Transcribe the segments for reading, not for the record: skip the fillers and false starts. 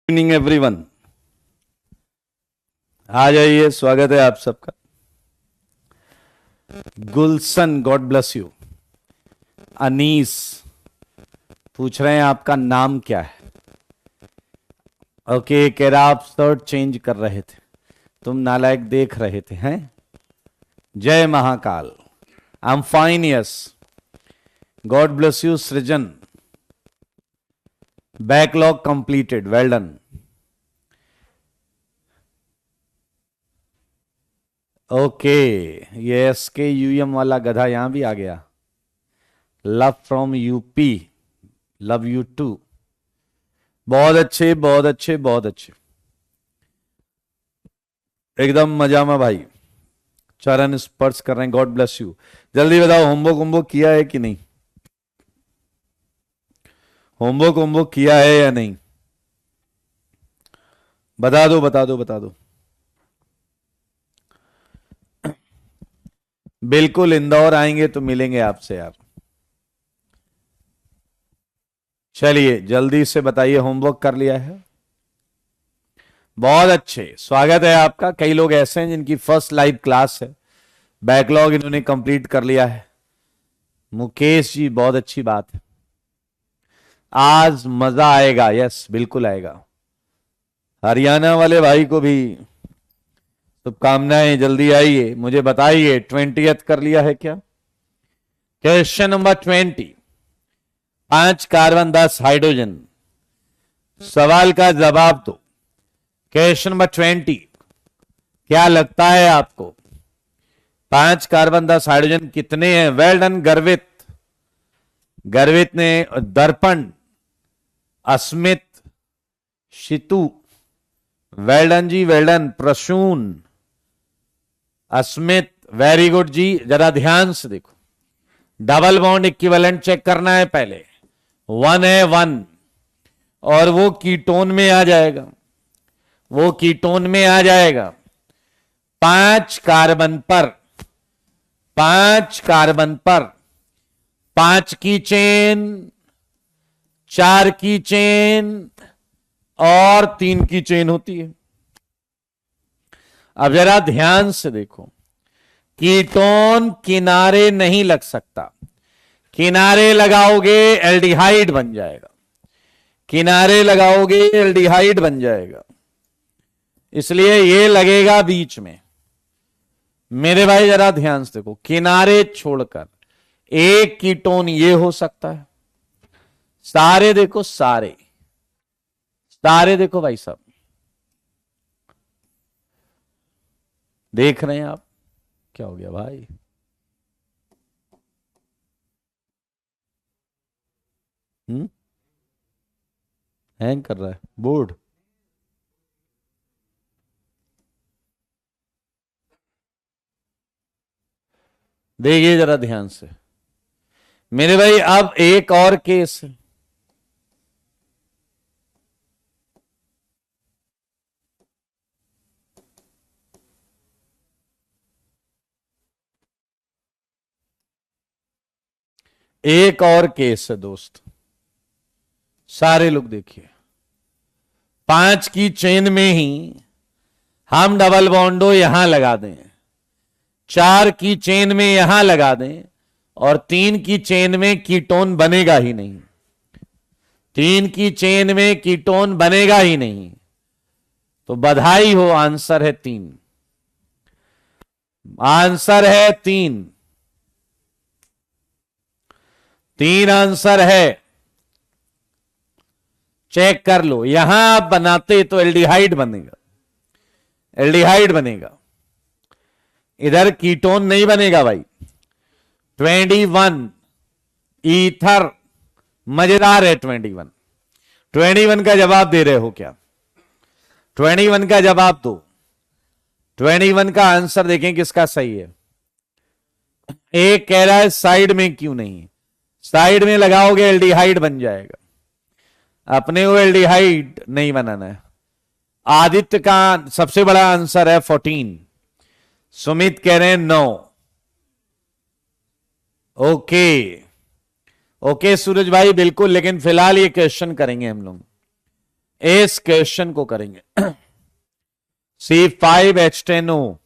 Evening everyone, आ जाइए। स्वागत है आप सबका। गुलशन, गॉड ब्लेस यू। अनीस पूछ रहे हैं आपका नाम क्या है। ओके, कह रहा आप शर्ट चेंज कर रहे थे, तुम नालायक देख रहे थे हैं। जय Mahakal. I am fine, yes. God bless you Srijan. Backlog completed, well done. Okay, ये SKUM वाला गधा यहां भी आ गया। Love from UP, love you too. बहुत अच्छे, बहुत अच्छे, बहुत अच्छे, एकदम मजा में भाई। चरण स्पर्श कर रहे हैं, गॉड ब्लेस यू। जल्दी बताओ, होमवर्क किया है कि नहीं? होमवर्क किया है या नहीं? बता दो, बता दो, बता दो। बिल्कुल, इंदौर आएंगे तो मिलेंगे आपसे यार। चलिए जल्दी से बताइए, होमवर्क कर लिया है? बहुत अच्छे, स्वागत है आपका। कई लोग ऐसे हैं जिनकी फर्स्ट लाइव क्लास है, बैकलॉग इन्होंने कंप्लीट कर लिया है। मुकेश जी, बहुत अच्छी बात है। आज मजा आएगा, यस बिल्कुल आएगा। हरियाणा वाले भाई को भी शुभकामनाएं। जल्दी आइए, मुझे बताइए 20th कर लिया है क्या? Question number 20, 5 carbon 10 hydrogen. सवाल का जवाब दो। क्वेश्चन नंबर 20, क्या लगता है आपको 5 कार्बन 10 हाइड्रोजन कितने हैं? वेल डन गर्वित। गर्वित ने Darpan, Asmit, Shitu, well done ji, well done. Prasoon, Asmit, very good ji. जरा ध्यान से देखो, डबल बॉन्ड इक्विवेलेंट चेक करना है पहले। 1 है 1, और वो कीटोन में आ जाएगा, वो कीटोन में आ जाएगा। 5 कार्बन पर 5 कार्बन पर 5 की चेन, 4 की चेन और 3 की चेन होती है। अब जरा ध्यान से देखो, कीटोन किनारे नहीं लग सकता। किनारे लगाओगे एल्डिहाइड बन जाएगा, किनारे लगाओगे एल्डिहाइड बन जाएगा, इसलिए ये लगेगा बीच में। मेरे भाई जरा ध्यान से देखो, किनारे छोड़कर एक कीटोन ये हो सकता है। सारे देखो, सारे सारे देखो भाई साहब, देख रहे हैं आप? क्या हो गया भाई? हैंग कर रहा है बोर्ड। देखिए जरा ध्यान से मेरे भाई। अब एक और केस है। एक और केस है दोस्त, सारे लोग देखिए। 5 की चेन में ही हम डबल बॉन्डो यहां लगा दें, 4 की चेन में यहां लगा दें, और 3 की चेन में कीटोन बनेगा ही नहीं। 3 की चेन में कीटोन बनेगा ही नहीं। तो बधाई हो, आंसर है 3। आंसर है 3। 3 आंसर है। चेक कर लो, यहां आप बनाते तो एल्डिहाइड बनेगा, एल्डिहाइड बनेगा, इधर कीटोन नहीं बनेगा भाई। 21 ईथर, मजेदार है। 21 का जवाब दे रहे हो क्या? 21 का जवाब दो। 21 का आंसर देखें किसका सही है। एक कह रहा है साइड में क्यों नहीं, साइड में लगाओगे एल्डिहाइड बन जाएगा, अपने को एल्डिहाइड नहीं बनाना है। आदित्य का सबसे बड़ा आंसर है 14। सुमित कह रहे हैं 9। ओके ओके सूरज भाई, बिल्कुल, लेकिन फिलहाल ये क्वेश्चन करेंगे हम लोग। इस क्वेश्चन को करेंगे। C5H10O,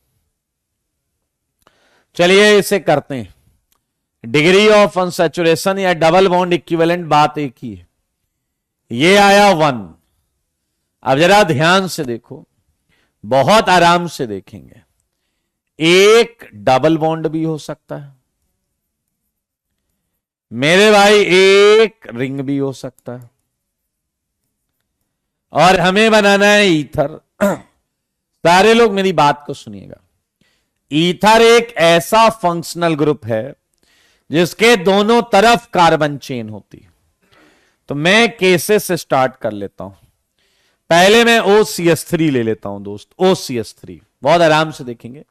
चलिए इसे करते हैं। डिग्री ऑफ अनसैचुरेशन या डबल बॉन्ड इक्विवेलेंट बात एक ही है। ये आया 1। अब जरा ध्यान से देखो, बहुत आराम से देखेंगे। एक डबल बॉन्ड भी हो सकता है मेरे भाई, एक रिंग भी हो सकता है, और हमें बनाना है ईथर। सारे लोग मेरी बात को सुनिएगा। ईथर एक ऐसा फंक्शनल ग्रुप है जिसके दोनों तरफ कार्बन चेन होती है। तो मैं केसेस से स्टार्ट कर लेता हूं। पहले मैं OCH3 ले लेता हूं दोस्त, OCH3। बहुत आराम से देखेंगे।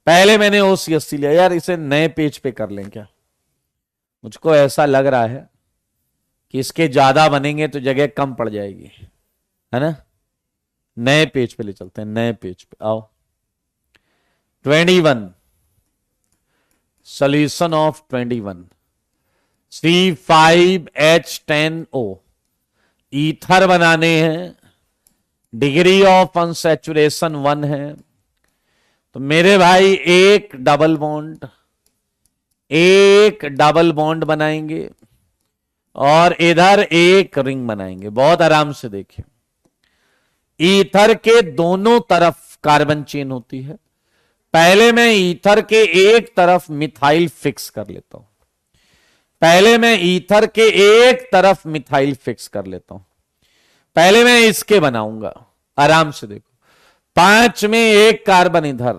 पहले मैंने OCH3 लिया। यार इसे नए पेज पे कर लें क्या? मुझको ऐसा लग रहा है कि इसके ज्यादा बनेंगे तो जगह कम पड़ जाएगी, है ना। नए पेज पे ले चलते हैं, नए पेज पे आओ। 21 सॉल्यूशन ऑफ 21 C5H10O ईथर बनाने हैं। डिग्री ऑफ अनसैचुरेशन 1 है। तो मेरे भाई एक डबल बॉन्ड बनाएंगे और इधर एक रिंग बनाएंगे। बहुत आराम से देखिए, ईथर के दोनों तरफ कार्बन चेन होती है। पहले मैं ईथर के एक तरफ मिथाइल फिक्स कर लेता हूं। पहले मैं इसके बनाऊंगा। आराम से देखो, 5 में एक कार्बन इधर,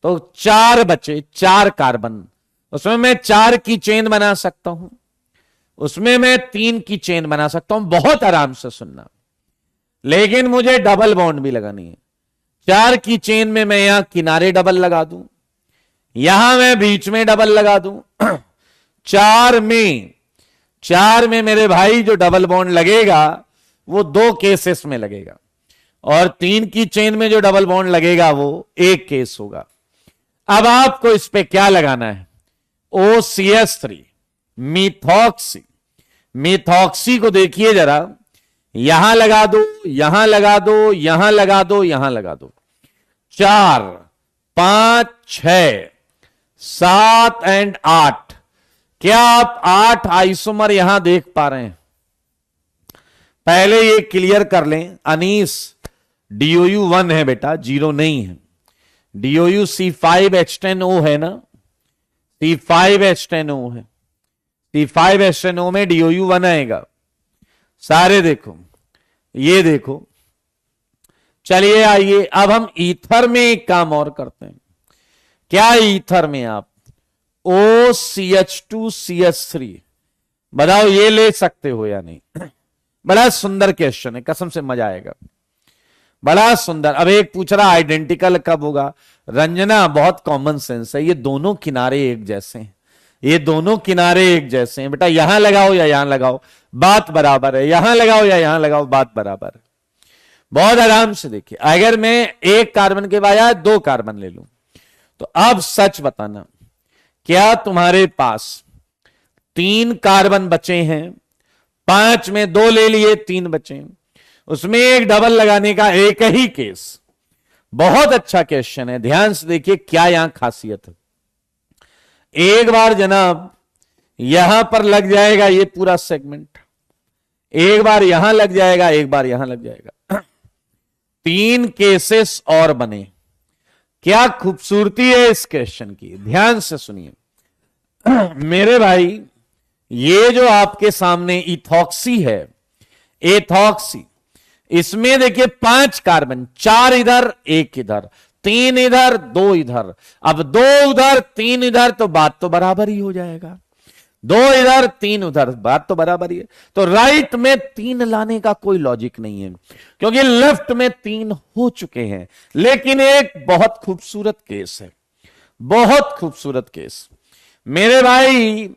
तो 4 बचे, 4 कार्बन। उसमें मैं 4 की चेन बना सकता हूं, उसमें मैं 3 की चेन बना सकता हूं। बहुत आराम से सुनना, लेकिन मुझे डबल बॉन्ड भी लगानी है। 4 की चेन में मैं यहां किनारे डबल लगा दूं, यहां मैं बीच में डबल लगा दूं। 4 में मेरे भाई जो डबल बॉन्ड लगेगा वो 2 केसेस में लगेगा, और 3 की चेन में जो डबल बॉन्ड लगेगा वो एक केस होगा। अब आपको इस पे क्या लगाना है? OCH3 मिथॉक्सी को देखिए जरा, यहां लगा दो, यहां लगा दो, यहां लगा दो, यहां लगा दो। 4, 5, 6, 7 एंड 8। क्या आप 8 आइसोमर यहां देख पा रहे हैं? पहले ये क्लियर कर लें। अनीस, DOU 1 है बेटा, 0 नहीं है। DOU C5H10O है ना, C5H10O है। C5H10O में DOU 1 आएगा। सारे देखो, ये देखो। चलिए आइए, अब हम ईथर में एक काम और करते हैं। क्या ईथर में आप OCH2CH3 बताओ, ये ले सकते हो या नहीं? बड़ा सुंदर क्वेश्चन है, कसम से मजा आएगा, बड़ा सुंदर। अब एक पूछ रहा आइडेंटिकल कब होगा? रंजना, बहुत कॉमन सेंस है, ये दोनों किनारे एक जैसे हैं, ये दोनों किनारे एक जैसे हैं। बेटा यहां लगाओ या यहां लगाओ, बात बराबर है। यहां लगाओ या यहां लगाओ, बात बराबर है। बहुत आराम से देखिए, अगर मैं एक कार्बन के बजाय 2 कार्बन ले लूं, तो अब सच बताना, क्या तुम्हारे पास 3 कार्बन बचे हैं? 5 में 2 ले लिए, 3 बचे, उसमें एक डबल लगाने का एक ही केस। बहुत अच्छा क्वेश्चन है, ध्यान से देखिए क्या यहां खासियत है। एक बार जनाब यहां पर लग जाएगा ये पूरा सेगमेंट, एक बार यहां लग जाएगा, एक बार यहां लग जाएगा। 3 केसेस और बने। क्या खूबसूरती है इस क्वेश्चन की, ध्यान से सुनिए मेरे भाई। ये जो आपके सामने इथॉक्सी है, एथॉक्सी, इसमें देखिए 5 कार्बन, 4 इधर, 1 इधर, 3 इधर, 2 इधर। अब 2 उधर, 3 इधर, तो बात तो बराबर ही हो जाएगा। 2 इधर, 3 उधर, बात तो बराबर ही है। तो राइट में 3 लाने का कोई लॉजिक नहीं है, क्योंकि लेफ्ट में 3 हो चुके हैं। लेकिन एक बहुत खूबसूरत केस है, बहुत खूबसूरत केस मेरे भाई।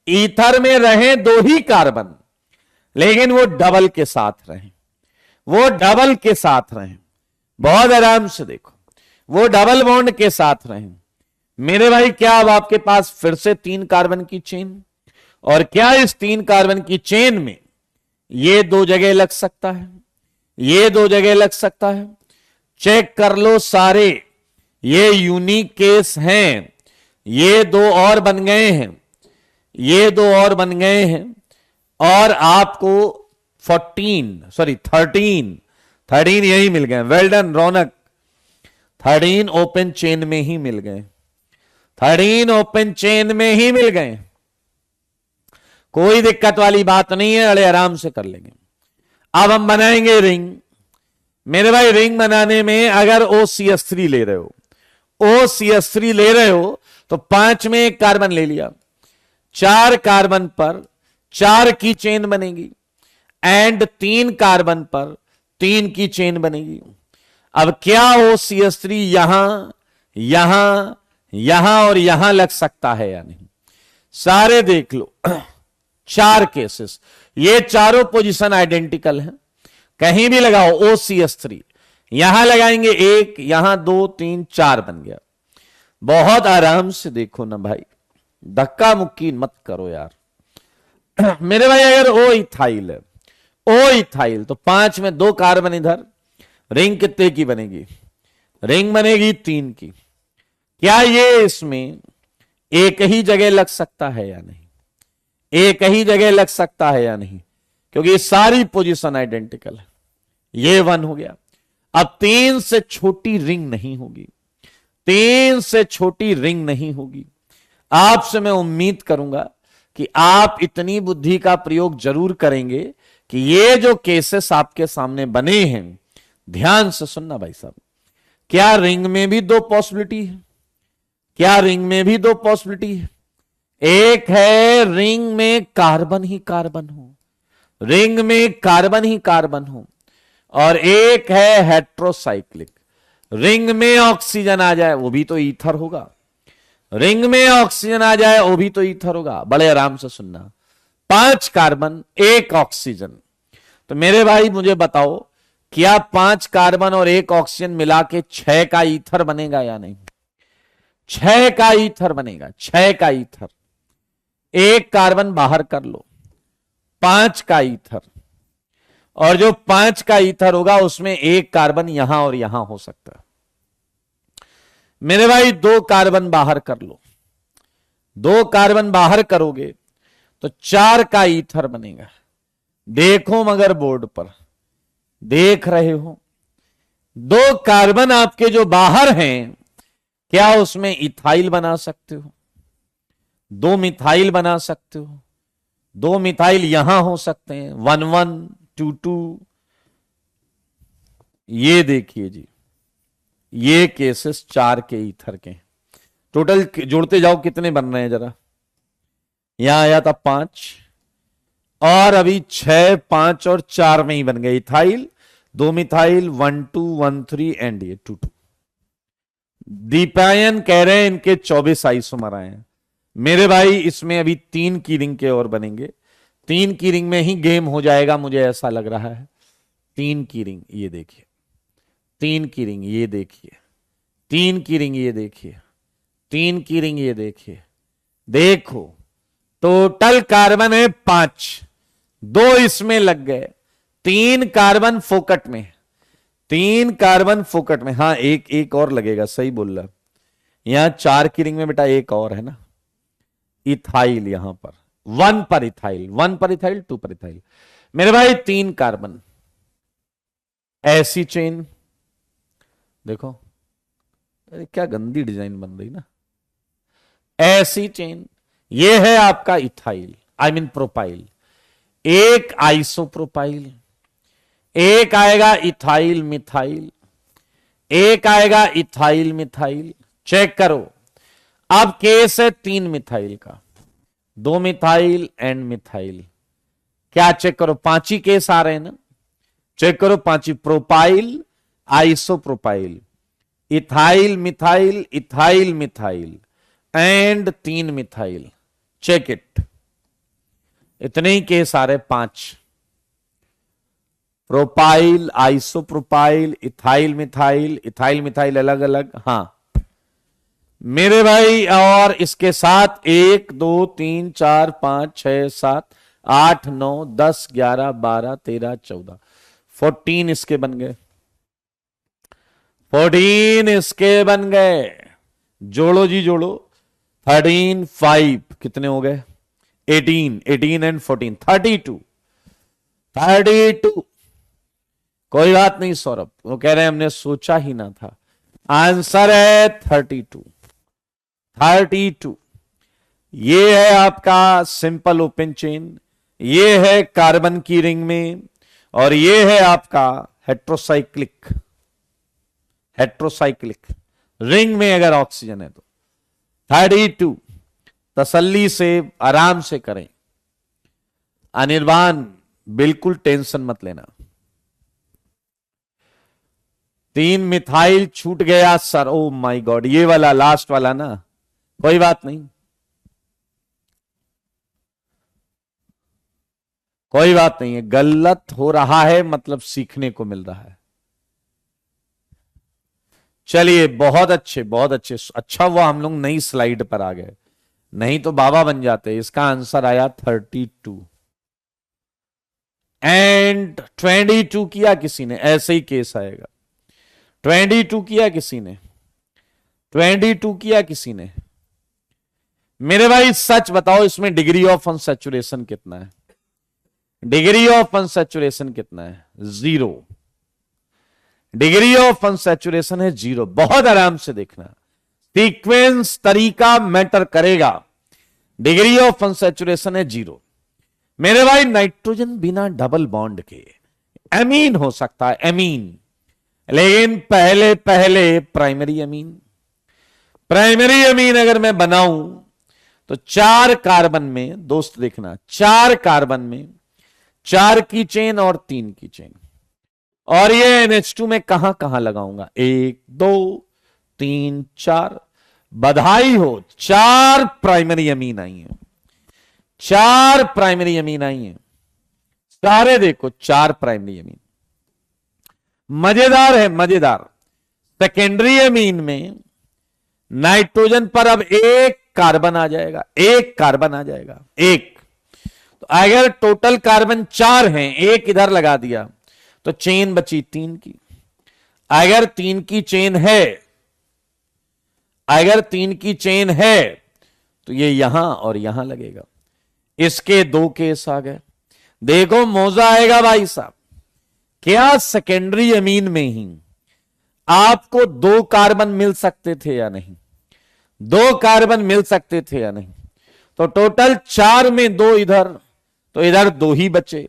ईथर में रहे 2 ही कार्बन, लेकिन वो डबल के साथ रहे, वो डबल के साथ रहे। बहुत आराम से देखो, वो डबल बॉन्ड के साथ रहे मेरे भाई। क्या अब आपके पास फिर से 3 कार्बन की चेन, और क्या इस 3 कार्बन की चेन में ये दो जगह लग सकता है, ये दो जगह लग सकता है। चेक कर लो सारे, ये यूनिक केस हैं। ये दो और बन गए हैं, ये दो और बन गए हैं, और आपको 13 यही मिल गए। वेल डन रौनक, 13 ओपन चेन में ही मिल गए, 13 ओपन चेन में ही मिल गए। कोई दिक्कत वाली बात नहीं है, अड़े आराम से कर लेंगे। अब हम बनाएंगे रिंग। मेरे भाई रिंग बनाने में अगर OCS3 ले रहे हो, OCS3 ले रहे हो तो 5 में एक कार्बन ले लिया, 4 कार्बन पर 4 की चेन बनेगी, एंड 3 कार्बन पर 3 की चेन बनेगी। अब क्या OCS3 यहां यहां यहां और यहां लग सकता है या नहीं? सारे देख लो, 4 केसेस, ये चारों पोजीशन आइडेंटिकल हैं, कहीं भी लगाओ OCS3। यहां लगाएंगे 1, यहां 2, 3, 4 बन गया। बहुत आराम से देखो ना भाई, धक्का मुक्की मत करो यार। मेरे भाई अगर O इथाइल है, O इथाइल, तो 5 में 2 कार्बन इधर, रिंग कितने की बनेगी? रिंग बनेगी 3 की। क्या ये इसमें एक ही जगह लग सकता है या नहीं? एक ही जगह लग सकता है या नहीं? क्योंकि सारी पोजीशन आइडेंटिकल है। ये 1 हो गया। अब 3 से छोटी रिंग नहीं होगी, 3 से छोटी रिंग नहीं होगी। आपसे मैं उम्मीद करूंगा कि आप इतनी बुद्धि का प्रयोग जरूर करेंगे कि ये जो केसेस आपके सामने बने हैं, ध्यान से सुनना भाई साहब, क्या रिंग में भी 2 पॉसिबिलिटी है? क्या रिंग में भी 2 पॉसिबिलिटी है? एक है रिंग में कार्बन ही कार्बन हो, रिंग में कार्बन ही कार्बन हो, और एक है हेट्रोसाइक्लिक, रिंग में ऑक्सीजन आ जाए वो भी तो ईथर होगा, रिंग में ऑक्सीजन आ जाए वो भी तो ईथर होगा। बड़े आराम से सुनना, 5 कार्बन 1 ऑक्सीजन। तो मेरे भाई मुझे बताओ, क्या 5 कार्बन और 1 ऑक्सीजन मिला के 6 का ईथर बनेगा या नहीं? 6 का ईथर बनेगा, 6 का ईथर। 1 कार्बन बाहर कर लो, 5 का ईथर, और जो 5 का ईथर होगा उसमें 1 कार्बन यहां और यहां हो सकता है। मेरे भाई 2 कार्बन बाहर कर लो, 2 कार्बन बाहर करोगे तो 4 का ईथर बनेगा। देखो मगर बोर्ड पर देख रहे हो, 2 कार्बन आपके जो बाहर हैं, क्या उसमें इथाइल बना सकते हो? 2 मिथाइल बना सकते हो, 2 मिथाइल यहां हो सकते हैं, 1 1 2 2। ये देखिए जी, ये केसेस 4 के ईथर के। टोटल जोड़ते जाओ कितने बन रहे हैं जरा। यहां आया था 5, और अभी 6, 5 और 4 में ही बन गए इथाइल, 2 मिथाइल, 1 2 1 3 एंड ये 2 2। दीपायन कह रहे हैं इनके 24 आइसोमर आए हैं। मेरे भाई इसमें अभी 3 की रिंग के और बनेंगे, 3 की रिंग में ही गेम हो जाएगा, मुझे ऐसा लग रहा है। 3 की रिंग ये देखिए, 3 की रिंग ये देखिए, 3 की रिंग ये देखिए, 3 की रिंग ये देखिए। देखो टोटल कार्बन है 5, 2 इसमें लग गए, 3 कार्बन फोकट में, 3 कार्बन फोकट में। हाँ एक और लगेगा, सही बोल रहा। यहां 4 की रिंग में बेटा एक और है ना, इथाइल। यहां पर 1 पर इथाइल, 1 पर इथाइल, 2 पर इथाइल। मेरे भाई 3 कार्बन, ऐसी चेन देखो, अरे क्या गंदी डिजाइन बन रही ना, ऐसी चेन। ये है आपका इथाइल, आई मीन प्रोपाइल। एक आइसोप्रोपाइल, एक आएगा इथाइल मिथाइल, एक आएगा इथाइल मिथाइल। चेक करो, अब केस है 3 मिथाइल का, 2 मिथाइल एंड मिथाइल। क्या चेक करो, 5 ही केस आ रहे हैं ना। चेक करो 5 ही, propyl, isopropyl, ethyl methyl, ethyl methyl and 3 methyl. Check it, इतने ही केस आ रहे, 5। Propyl, isopropyl, ethyl methyl, ethyl methyl अलग अलग। हां मेरे भाई, और इसके साथ 1 2 3 4 5 6 7 8 9 10 11 12 13 14 14 इसके बन गए, 14 इसके बन गए। जोड़ो जी जोड़ो, 13 5 कितने हो गए, 18 18 एंड 14 32 32। कोई बात नहीं सौरभ, वो कह रहे हैं हमने सोचा ही ना था। आंसर है 32 32। ये है आपका सिंपल ओपन चेन, ये है कार्बन की रिंग में, और ये है आपका हेट्रोसाइक्लिक रिंग में अगर ऑक्सीजन है तो 32। तसल्ली से आराम से करें, अनिर्बाण बिल्कुल टेंशन मत लेना। 3 मिथाइल छूट गया सर, ओ माय गॉड, ये वाला लास्ट वाला ना, कोई बात नहीं, कोई बात नहीं है, गलत हो रहा है मतलब सीखने को मिल रहा है। चलिए बहुत अच्छे बहुत अच्छे, अच्छा हुआ हम लोग नई स्लाइड पर आ गए, नहीं तो बाबा बन जाते। इसका आंसर आया 32 एंड 22 किया किसी ने, ऐसे ही केस आएगा। 22 किया किसी ने, 22 किया किसी ने। मेरे भाई सच बताओ, इसमें डिग्री ऑफ अनसैचुरेशन कितना है? डिग्री ऑफ अनसैचुरेशन कितना है? 0। डिग्री ऑफ अनसैचुरेशन है 0। बहुत आराम से देखना, सीक्वेंस तरीका मैटर करेगा। डिग्री ऑफ अनसैचुरेशन है 0। मेरे भाई नाइट्रोजन बिना डबल बॉन्ड के एमीन हो सकता है, एमीन, लेकिन पहले पहले प्राइमरी अमीन। प्राइमरी अमीन अगर मैं बनाऊं तो 4 कार्बन में, दोस्त देखना, 4 कार्बन में 4 की चेन और 3 की चेन, और ये NH2 में कहां कहां लगाऊंगा? 1 2 3 4। बधाई हो, 4 प्राइमरी अमीन आई हैं, 4 प्राइमरी अमीन आई हैं सारे, देखो 4 प्राइमरी अमीन। मजेदार है, मजेदार। सेकेंडरी अमीन में नाइट्रोजन पर अब 1 कार्बन आ जाएगा, 1 कार्बन आ जाएगा, 1। तो अगर टोटल कार्बन 4 हैं, 1 इधर लगा दिया तो चेन बची 3 की। अगर 3 की चेन है, अगर 3 की चेन है तो ये यहां और यहां लगेगा। इसके 2 केस आ गए। देखो मौजा आएगा भाई साहब, क्या सेकेंडरी अमीन में ही आपको 2 कार्बन मिल सकते थे या नहीं? 2 कार्बन मिल सकते थे या नहीं? तो टोटल 4 में 2 इधर, तो इधर 2 ही बचे।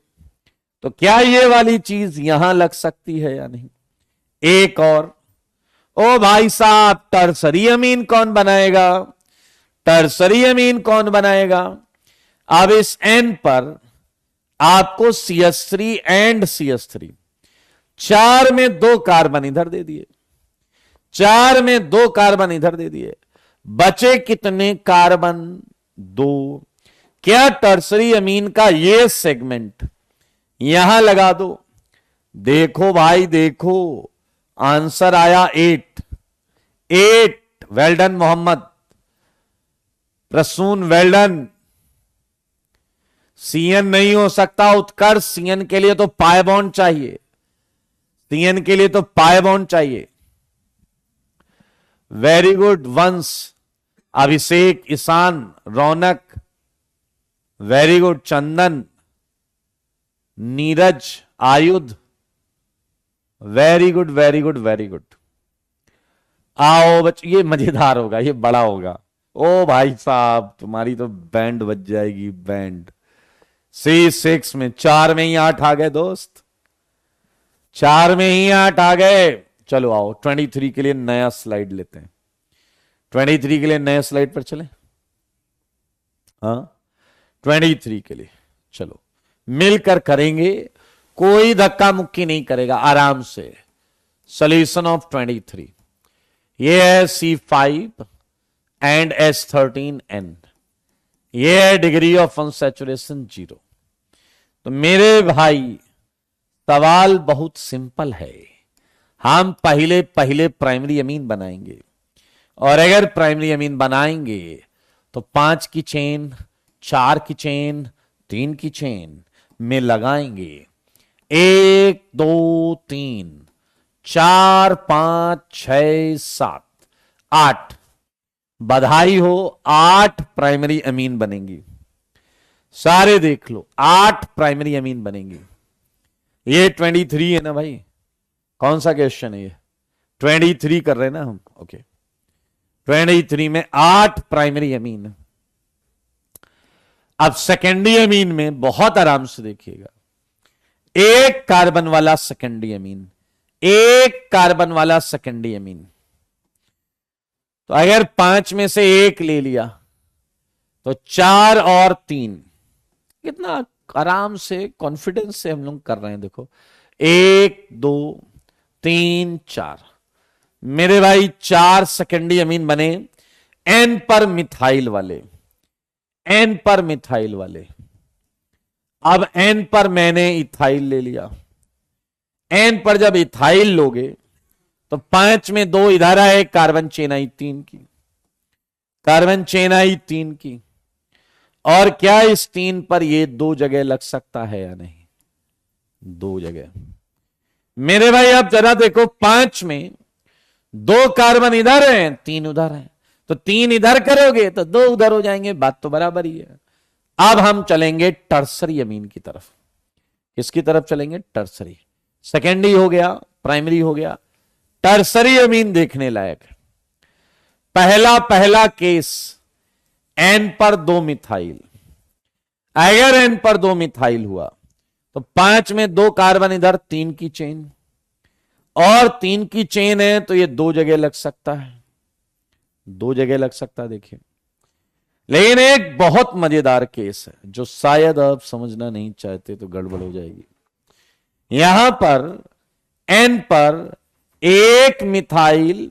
तो क्या ये वाली चीज यहां लग सकती है या नहीं? एक और, ओ भाई साहब, टर्सरी अमीन कौन बनाएगा? टर्सरी अमीन कौन बनाएगा? अब इस N पर आपको CH3 एंड CH3, 4 में 2 कार्बन इधर दे दिए, 4 में 2 कार्बन इधर दे दिए, बचे कितने कार्बन? 2। क्या टर्सरी अमीन का ये सेगमेंट यहां लगा दो? देखो भाई देखो, आंसर आया 8। 8। Well done Mohammed, Prasoon well done. CN नहीं हो सकता उत्कर्ष, CN के लिए तो पाई बॉन्ड चाहिए, CN के लिए तो पाई बॉन्ड चाहिए। वेरी गुड वंश, अभिषेक, ईशान, रौनक, वेरी गुड, चंदन, नीरज, आयुध, very good very good very good. आओ बच्चों, ये मजेदार होगा, ये बड़ा होगा। ओ भाई साहब, तुम्हारी तो बैंड बज जाएगी, बैंड। C6 में 4 में ही 8 आ गए दोस्त, 4 में ही 8 आ गए। चलो आओ 23 के लिए नया स्लाइड लेते हैं, 23 के लिए नए स्लाइड पर चलें। हाँ 23 के लिए चलो मिलकर करेंगे, कोई धक्का मुक्की नहीं करेगा, आराम से। सॉल्यूशन ऑफ 23, ये है C5 एंड S13N, ये है डिग्री ऑफ अनसैचुरेशन 0। तो मेरे भाई सवाल बहुत सिंपल है, हम पहले पहले प्राइमरी अमीन बनाएंगे, और अगर प्राइमरी अमीन बनाएंगे तो 5 की चेन, 4 की चेन, 3 की चेन में लगाएंगे 1 2 3 4 5 6 7 8, बधाई हो, 8 प्राइमरी अमीन बनेंगी। सारे देख लो, 8 प्राइमरी अमीन बनेंगी। ये 23 है ना भाई, कौन सा क्वेश्चन है ये? 23 कर रहे हैं ना हम, ओके। 23 में 8 प्राइमरी अमीन। अब सेकेंडरी अमीन में बहुत आराम से देखिएगा, एक कार्बन वाला सेकेंडरी अमीन, एक कार्बन वाला सेकेंडरी अमीन। तो अगर 5 में से 1 ले लिया तो 4 और 3, कितना आराम से कॉन्फिडेंस से हम लोग कर रहे हैं। देखो 1 2 3 4, मेरे भाई 4 सेकेंडरी अमीन बने एन पर मिथाइल वाले, एन पर मिथाइल वाले। अब एन पर मैंने इथाइल ले लिया। एन पर जब इथाइल लोगे तो 5 में 2 इधर आए, कार्बन चेन आई 3 की, कार्बन चेन आई 3 की। और क्या इस 3 पर ये 2 जगह लग सकता है या नहीं? 2 जगह। मेरे भाई आप जरा देखो, 5 में 2 कार्बन इधर हैं, 3 उधर हैं, तो 3 इधर करोगे तो 2 उधर हो जाएंगे, बात तो बराबर ही है। अब हम चलेंगे टर्सरी अमीन की तरफ। किसकी तरफ चलेंगे? टर्सरी। सेकेंडरी हो गया, प्राइमरी हो गया, टर्सरी अमीन देखने लायक। पहला केस, एन पर 2 मिथाइल। अगर एन पर 2 मिथाइल हुआ तो 5 में 2 कार्बन इधर, 3 की चेन, और 3 की चेन है तो ये 2 जगह लग सकता है, 2 जगह लग सकता है। देखिए, लेकिन एक बहुत मजेदार केस है जो शायद आप समझना नहीं चाहते तो गड़बड़ हो जाएगी। यहां पर एन पर 1 मिथाइल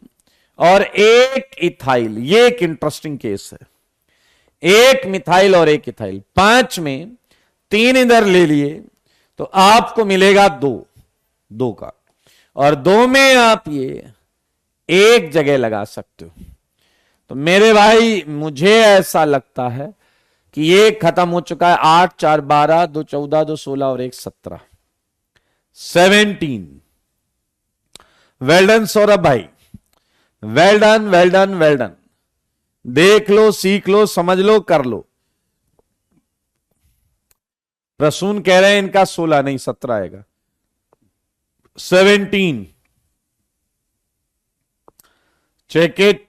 और 1 इथाइल, ये एक इंटरेस्टिंग केस है। 1 मिथाइल और 1 इथाइल, 5 में 3 इधर ले लिए तो आपको मिलेगा 2 का, और 2 में आप ये 1 जगह लगा सकते हो। तो मेरे भाई मुझे ऐसा लगता है कि ये खत्म हो चुका है। 8 4 12, 2 14, 2 16 और 1 17, 17। वेल डन सौरभ भाई, well done well done well done. देख लो, सीख लो, समझ लो, कर लो। प्रसून कह रहे हैं इनका 16 नहीं 17 आएगा, 17। Check it.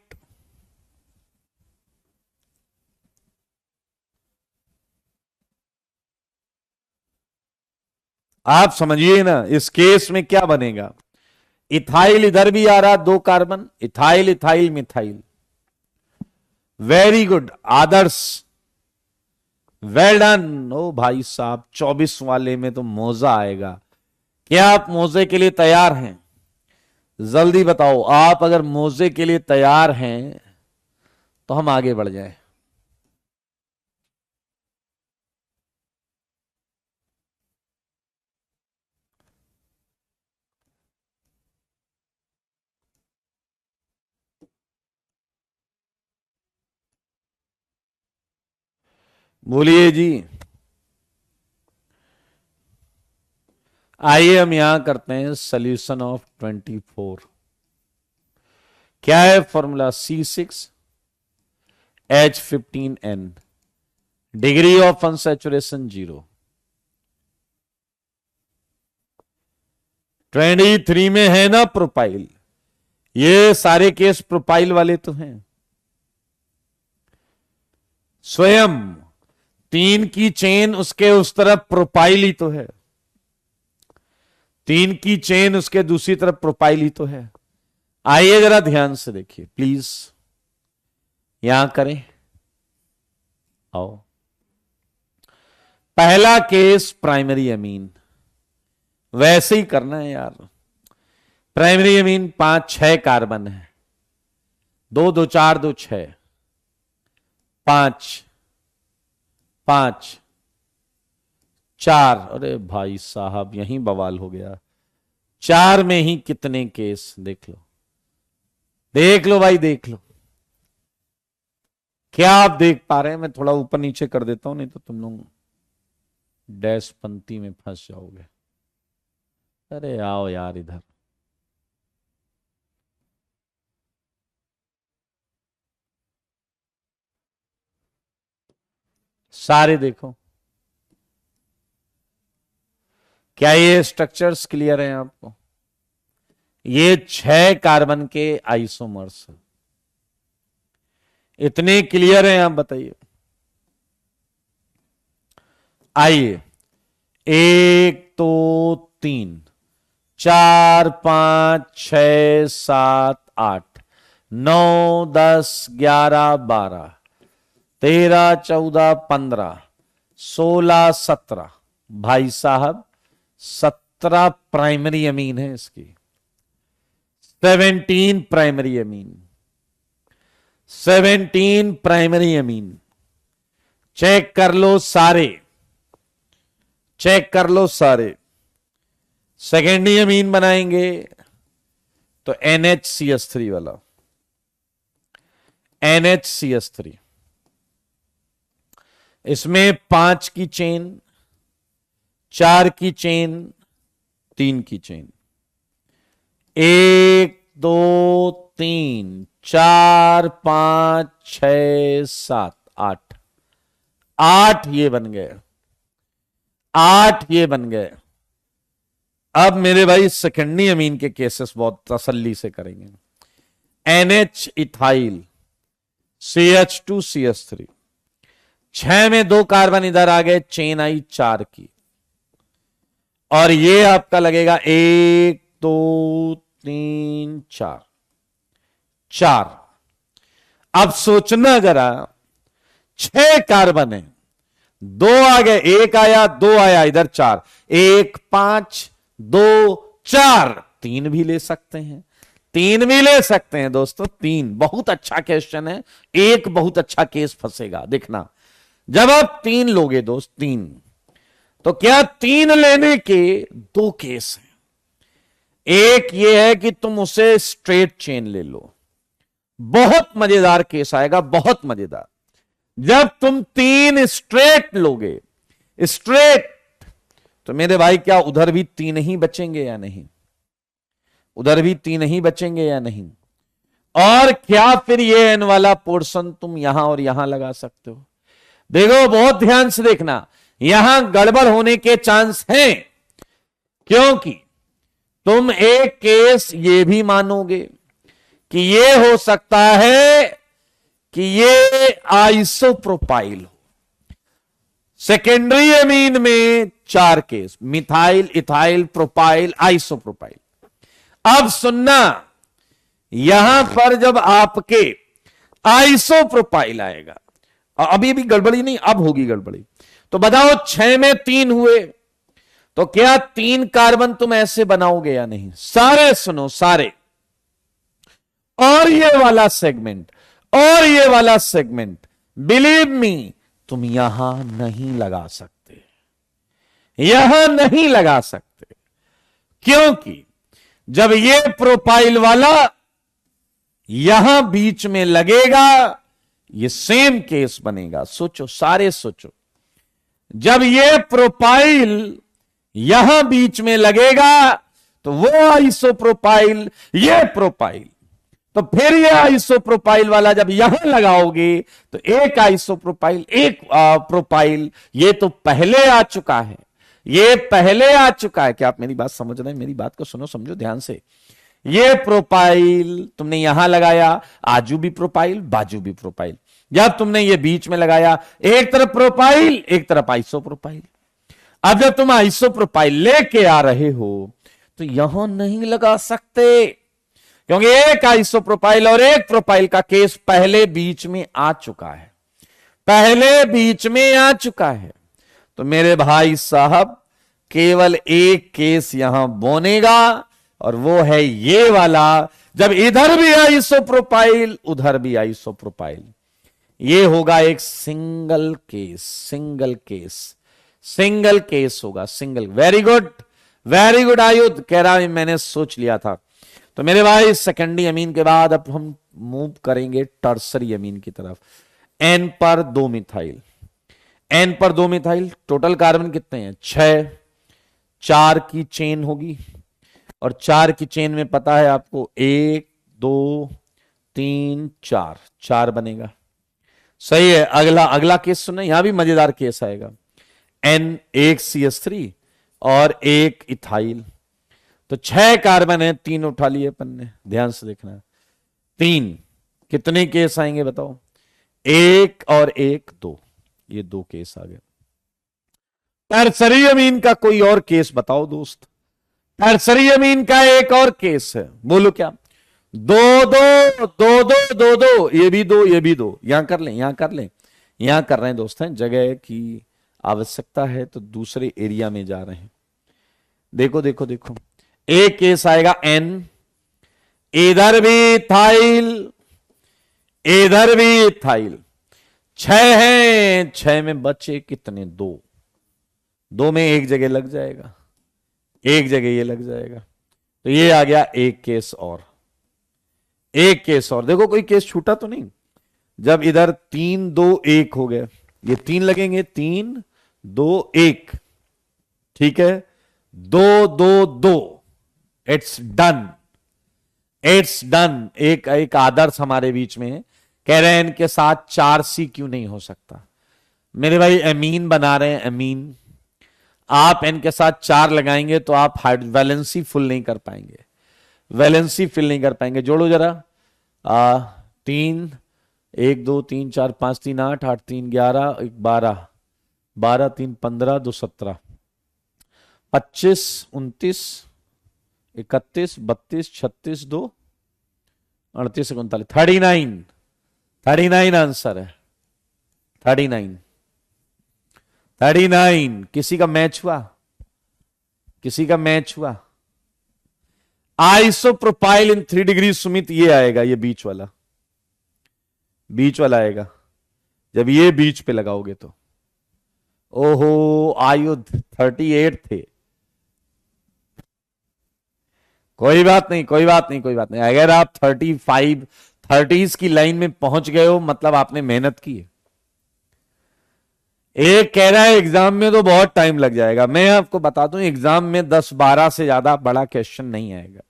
आप समझिए ना, इस केस में क्या बनेगा? इथाइल इधर भी आ रहा, 2 carbon, ethyl ethyl methyl. Very good Adarsh, well done. ओ भाई साहब, 24 वाले में तो मौजा आएगा। क्या आप मौजे के लिए तैयार हैं? जल्दी बताओ, आप अगर मौजे के लिए तैयार हैं तो हम आगे बढ़ जाएं। बोलिए जी। आइए हम यहां करते हैं सॉल्यूशन ऑफ 24। क्या है formula? C6H15N, degree of unsaturation 0। 23 में है ना प्रोपाइल, ये सारे केस प्रोपाइल वाले तो हैं। स्वयं 3 की चेन उसके उस तरफ प्रोपाइल ही तो है, 3 की चेन उसके दूसरी तरफ प्रोपाइल ही तो है। आइए जरा ध्यान से देखिए प्लीज, यहां करें, आओ। पहला केस प्राइमरी अमीन, वैसे ही करना है यार। प्राइमरी अमीन 5 6 कार्बन है, 2 2 4 2 6, 5 5 4। अरे भाई साहब, यहीं बवाल हो गया। 4 में ही कितने केस, देख लो, देख लो भाई, देख लो। क्या आप देख पा रहे हैं? मैं थोड़ा ऊपर नीचे कर देता हूं, नहीं तो तुम लोग डैश पंक्ति में फंस जाओगे। अरे आओ यार इधर। सारे देखो, क्या ये स्ट्रक्चर्स क्लियर हैं आपको? ये 6 कार्बन के आइसोमर्स, इतने क्लियर हैं आप बताइए। आइए, 1 2 3 4 5 6 7 8 9 10 11 12 13 14 15 16 17, भाई साहब 17 प्राइमरी अमीन है इसकी। 17 primary amine, 17 primary amine. Check कर लो सारे, चेक कर लो सारे। सेकेंडरी अमीन बनाएंगे तो NHCH3 वाला, NHCH3, इसमें 5 की चेन, 4 की चेन, 3 की चेन, 1 2 3 4 5 6 7 8, 8 ये बन गए, 8 ये बन गए। अब मेरे भाई सेकेंडरी अमीन के केसेस बहुत तसल्ली से करेंगे। NH इथाइल CH2CH3, 6 में 2 कार्बन इधर आ गए, चेन आई 4 की, और ये आपका लगेगा 1 2 3 4, 4। अब सोचना जरा, 6 कार्बन है, 2 आ गए, 1 आया 2 आया, इधर 4, 1 5 2 4, 3 भी ले सकते हैं, 3 भी ले सकते हैं दोस्तों। 3 बहुत अच्छा क्वेश्चन है, एक बहुत अच्छा केस फंसेगा देखना। जब आप 3 लोगे दोस्त, 3, तो क्या 3 लेने के 2 केस हैं। एक ये है कि तुम उसे स्ट्रेट चेन ले लो, बहुत मजेदार केस आएगा, बहुत मजेदार। जब तुम 3 स्ट्रेट लोगे, स्ट्रेट, तो मेरे भाई क्या उधर भी 3 ही बचेंगे या नहीं? उधर भी 3 ही बचेंगे या नहीं? और क्या फिर ये एन वाला पोर्शन तुम यहां और यहां लगा सकते हो? देखो बहुत ध्यान से देखना, यहां गड़बड़ होने के चांस हैं, क्योंकि तुम एक केस ये भी मानोगे कि ये हो सकता है कि ये आइसोप्रोपाइल हो। सेकेंडरी अमीन में 4 case, methyl, ethyl, propyl, isopropyl. अब सुनना, यहां पर जब आपके आइसोप्रोपाइल आएगा, अभी भी गड़बड़ी नहीं, अब होगी गड़बड़ी, तो बताओ 6 में 3 हुए, तो क्या 3 कार्बन तुम ऐसे बनाओगे या नहीं? सारे सुनो सारे, और ये वाला सेगमेंट, और ये वाला सेगमेंट, बिलीव मी तुम यहां नहीं लगा सकते, यहां नहीं लगा सकते, क्योंकि जब ये प्रोपाइल वाला यहां बीच में लगेगा, ये सेम केस बनेगा। सोचो सारे सोचो, जब ये प्रोपाइल यहां बीच में लगेगा तो वो आइसोप्रोपाइल, ये प्रोपाइल, तो फिर ये आइसोप्रोपाइल वाला जब यहां लगाओगे तो एक आइसोप्रोपाइल एक प्रोपाइल, ये तो पहले आ चुका है, ये पहले आ चुका है। क्या आप मेरी बात समझ रहे हैं? मेरी बात को सुनो, समझो ध्यान से। ये प्रोपाइल तुमने यहां लगाया, आजू भी प्रोपाइल बाजू भी प्रोपाइल, जब तुमने ये बीच में लगाया, एक तरफ प्रोपाइल एक तरफ आइसोप्रोपाइल। अब जब तुम आइसोप्रोपाइल लेके आ रहे हो तो यहां नहीं लगा सकते, क्योंकि एक आइसोप्रोपाइल और एक प्रोपाइल का केस पहले बीच में आ चुका है, पहले बीच में आ चुका है। तो मेरे भाई साहब केवल एक केस यहां बनेगा, और वो है ये वाला, जब इधर भी आइसोप्रोपाइल उधर भी आइसोप्रोपाइल। ये होगा एक single case, single case, single case होगा, single. Very good, very good Ayudh, कह रहा है मैंने सोच लिया था। तो मेरे भाई सेकेंडरी अमीन के बाद अब हम मूव करेंगे टर्सरी अमीन की तरफ। एन पर 2 मिथाइल, एन पर 2 मिथाइल, टोटल कार्बन कितने हैं 6, 4 की चेन होगी और 4 की चेन में पता है आपको 1 2 3 4, 4 बनेगा। सही है। अगला अगला केस सुना, यहां भी मजेदार केस आएगा। एन एक CH3 और एक इथाइल, तो 6 कार्बन है, 3 उठा लिए अपन ने, ध्यान से देखना। 3 कितने केस आएंगे बताओ, 1 और 1 2, ये 2 केस आ गए। टर्सरी अमीन का कोई और केस बताओ दोस्त, टर्सरी अमीन का एक और केस है, बोलो क्या। 2 2 2 2 2 2, ये भी 2 ये भी 2, यहां कर लें यहां कर लें, यहां कर रहे हैं दोस्त, हैं जगह की आवश्यकता है तो दूसरे एरिया में जा रहे हैं। देखो देखो देखो, एक केस आएगा एन, इधर भी थाइल इधर भी थाइल, 6 हैं, 6 में बचे कितने 2, 2 में एक जगह लग जाएगा, एक जगह ये लग जाएगा, तो ये आ गया एक केस और, एक केस और। देखो कोई केस छूटा तो नहीं, जब इधर 3 2 1 हो गए, ये 3 लगेंगे, 3 2 1, ठीक है, 2 2 2, इट्स डन, इट्स डन। एक एक आदर्श हमारे बीच में है, कह रहे हैं इनके साथ 4C क्यों नहीं हो सकता। मेरे भाई एमीन बना रहे हैं, एमीन, आप एन के साथ 4 लगाएंगे तो आप वैलेंसी फुल नहीं कर पाएंगे, वैलेंसी फिल नहीं कर पाएंगे। जोड़ो जरा, 3 1 2 3 4 5 3 8 8 3 11 1 12 12 3 15 2 17 25 29 31 32 36 2 38 39 39, 39 आंसर है, 39 39। किसी का मैच हुआ, किसी का मैच हुआ। आइसोप्रोपाइल इन 3 डिग्री सुमित, ये आएगा, ये बीच वाला, बीच वाला आएगा, जब ये बीच पे लगाओगे तो। ओहो आयुध 38 थे, कोई बात नहीं कोई बात नहीं कोई बात नहीं, अगर आप 35 30s की लाइन में पहुंच गए हो मतलब आपने मेहनत की है। एक कह रहा है एग्जाम में तो बहुत टाइम लग जाएगा, मैं आपको बता दूं एग्जाम में 10-12 से ज्यादा बड़ा क्वेश्चन नहीं आएगा,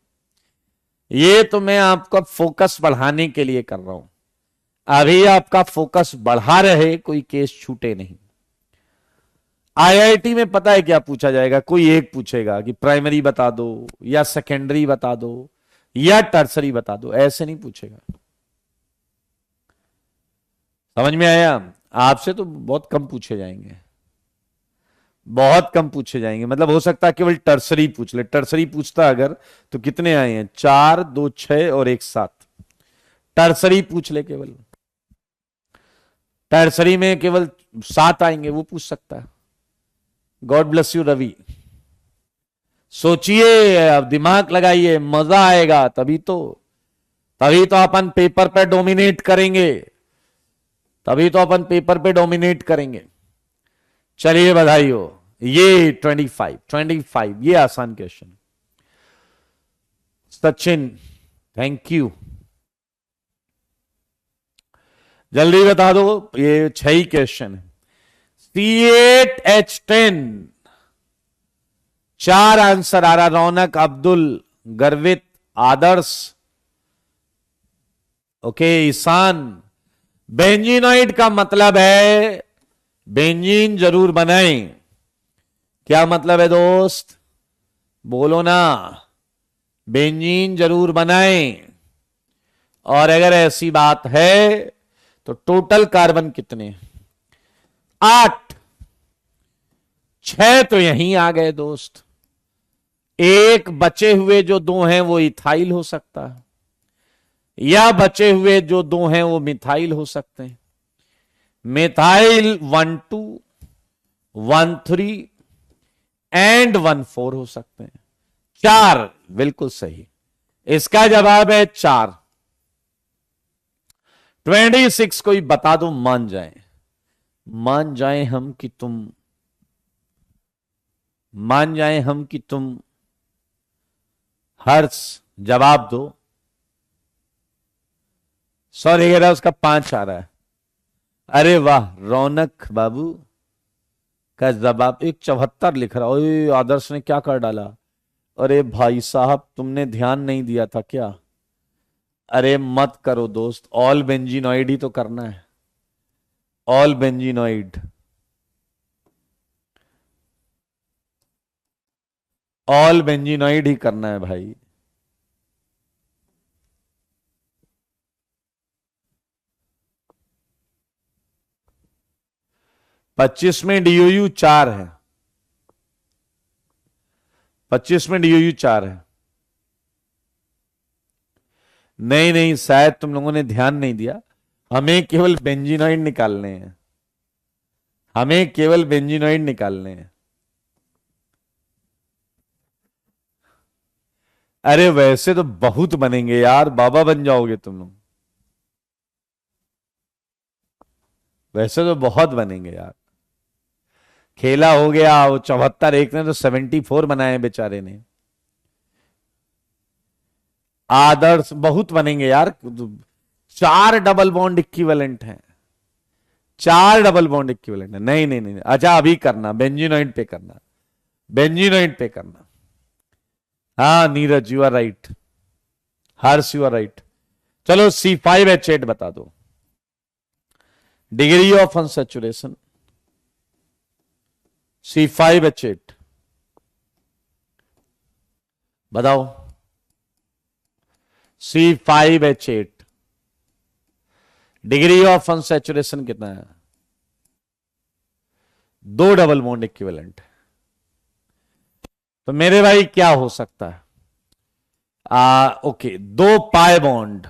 ये तो मैं आपका फोकस बढ़ाने के लिए कर रहा हूं, अभी आपका फोकस बढ़ा रहे, कोई केस छूटे नहीं। आईआईटी में पता है क्या पूछा जाएगा, कोई एक पूछेगा कि प्राइमरी बता दो या सेकेंडरी बता दो या टर्सरी बता दो, ऐसे नहीं पूछेगा। समझ में आया, आपसे तो बहुत कम पूछे जाएंगे, बहुत कम पूछे जाएंगे, मतलब हो सकता है केवल टर्सरी पूछ ले। टर्सरी पूछता अगर तो कितने आए हैं, 4 2 6 और 1 7, टर्सरी पूछ ले, केवल टर्सरी में केवल 7 आएंगे, वो पूछ सकता है। गॉड ब्लेस यू रवि, सोचिए, अब दिमाग लगाइए, मजा आएगा, तभी तो अपन पेपर पे डोमिनेट करेंगे, तभी तो अपन पेपर पे डोमिनेट करेंगे। चलिए बधाई हो, ये 25 ये आसान क्वेश्चन। सचिन थैंक यू, जल्दी बता दो, ये 6 ही क्वेश्चन है। C8H10, 4 आंसर आ रहा, रौनक, अब्दुल, गर्वित, आदर्श, ओके, ईशान। बेंजीनॉइड का मतलब है बेंजीन जरूर बनाएं, क्या मतलब है दोस्त, बोलो ना, बेंजीन जरूर बनाएं। और अगर ऐसी बात है तो टोटल कार्बन कितने, 8, 6 तो यहीं आ गए दोस्त, एक बचे हुए जो 2 हैं वो इथाइल हो सकता है, या बचे हुए जो 2 हैं वो मिथाइल हो सकते हैं। मिथाइल 1 2 1 3 एंड 1 4 हो सकते हैं। 4 बिल्कुल सही, इसका जवाब है 4। 26 कोई बता दो, मान जाएं हम कि तुम, मान जाएं हम कि तुम, हर्ष जवाब दो। सॉरी, उसका 5 आ रहा है, अरे वाह रौनक बाबू, का जवाब एक 74 लिख रहा। ओए आदर्श ने क्या कर डाला? अरे भाई साहब तुमने ध्यान नहीं दिया था क्या? अरे मत करो दोस्त, ऑल बेंजीनॉइड ही तो करना है, ऑल बेंजीनॉइड, ऑल बेंजीनॉइड ही करना है भाई। पच्चीस में डीओयू 4 है, 25 में डीओयू 4 है। नहीं नहीं, शायद तुम लोगों ने ध्यान नहीं दिया, हमें केवल बेंजीनॉइड निकालने हैं, हमें केवल बेंजीनॉइड निकालने हैं। अरे वैसे तो बहुत बनेंगे यार, बाबा बन जाओगे तुम लोग, वैसे तो बहुत बनेंगे यार। खेला हो गया वो 74, एक ने तो 74 बनाए बेचारे ने। आदर्श बहुत बनेंगे यार, 4 डबल बॉन्ड इक्विवेलेंट हैं, 4 डबल बॉन्ड इक्विवेलेंट है। नहीं नहीं नहीं, अच्छा अभी करना, बेंजीनॉइड पे करना, बेंजीनॉइड पे करना। हाँ Neeraj you are right, Harsh you are right. चलो C5H8 बता दो, डिग्री ऑफ अनसैचुरेशन C5H8 बताओ। C5H8 डिग्री ऑफ अनसैचुरेशन कितना है? 2 डबल बॉन्ड इक्विवेलेंट। तो मेरे भाई क्या हो सकता है? Okay, 2 pi bond,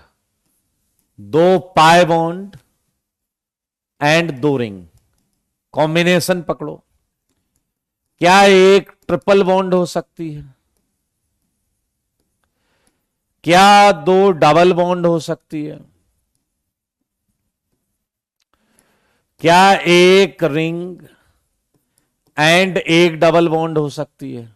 2 pi bond and 2 ring, combination पकड़ो। क्या एक ट्रिपल बॉन्ड हो सकती है? क्या 2 डबल बॉन्ड हो सकती है? क्या एक रिंग एंड एक डबल बॉन्ड हो सकती है?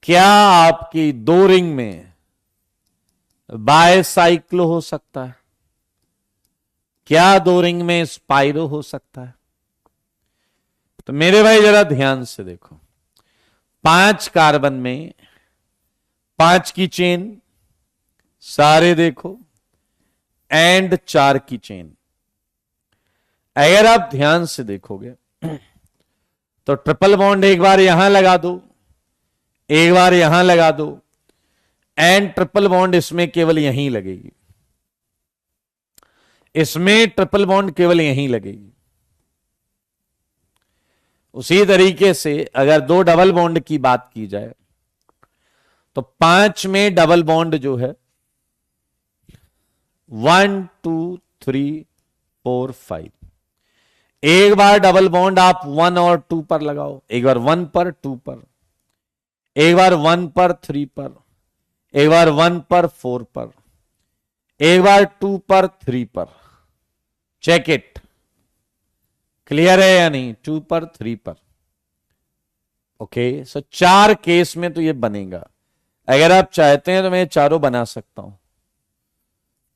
क्या आपकी 2 रिंग में बायसाइक्लो हो सकता है? क्या 2 रिंग में स्पाइरो हो सकता है? तो मेरे भाई जरा ध्यान से देखो, 5 कार्बन में 5 की चेन, सारे देखो, एंड 4 की चेन। अगर आप ध्यान से देखोगे तो ट्रिपल बॉन्ड एक बार यहां लगा दो, एक बार यहां लगा दो, एंड ट्रिपल बॉन्ड इसमें केवल यहीं लगेगी, इसमें ट्रिपल बॉन्ड केवल यहीं लगेगी। उसी तरीके से अगर 2 डबल बॉन्ड की बात की जाए तो 5 में डबल बॉन्ड जो है 1 2 3 4 5, एक बार डबल बॉन्ड आप 1 और 2 पर लगाओ, एक बार 1 पर 2 पर, एक बार 1 पर 3 पर, एक बार 1 पर 4 पर, एक बार 2 पर 3 पर। चेक इट, क्लियर है या नहीं? 2 पर 3 पर। ओके, सो 4 केस में तो ये बनेगा। अगर आप चाहते हैं तो मैं चारों बना सकता हूं,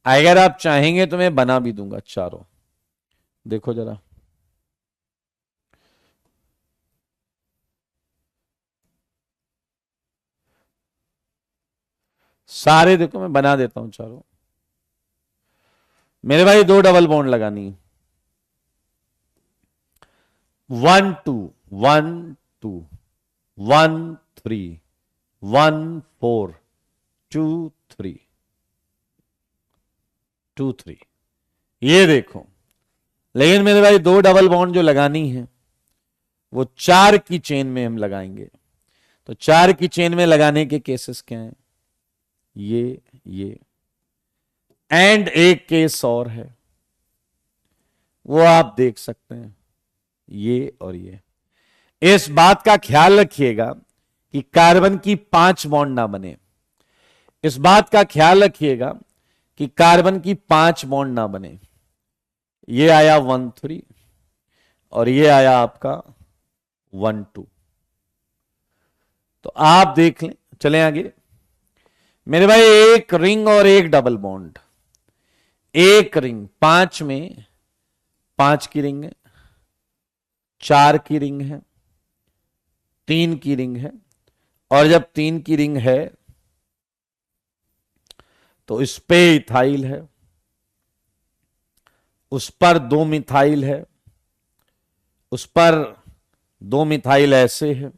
अगर आप चाहेंगे तो मैं बना भी दूंगा चारों। देखो जरा, सारे देखो मैं बना देता हूं चारों। मेरे भाई 2 डबल बॉन्ड लगानी, 1 2 1 2 1 3 1 4 2 3 2 3, ये देखो। लेकिन मेरे भाई 2 डबल बॉन्ड जो लगानी है वो 4 की चेन में हम लगाएंगे। तो 4 की चेन में लगाने के केसेस क्या हैं? ये एंड एक केस और है, वो आप देख सकते हैं, ये और ये। इस बात का ख्याल रखिएगा कि कार्बन की 5 बॉन्ड ना बने, इस बात का ख्याल रखिएगा कि कार्बन की 5 बॉन्ड ना बने। ये आया 1 3 और ये आया आपका 1 2। तो आप देख लें, चलें आगे। मेरे भाई एक रिंग और एक डबल बॉन्ड, एक रिंग 5 में 5 की रिंग है, 4 की रिंग है, 3 की रिंग है, और जब 3 की रिंग है तो इस पे इथाइल है, उस पर 2 मिथाइल है, उस पर 2 मिथाइल ऐसे है।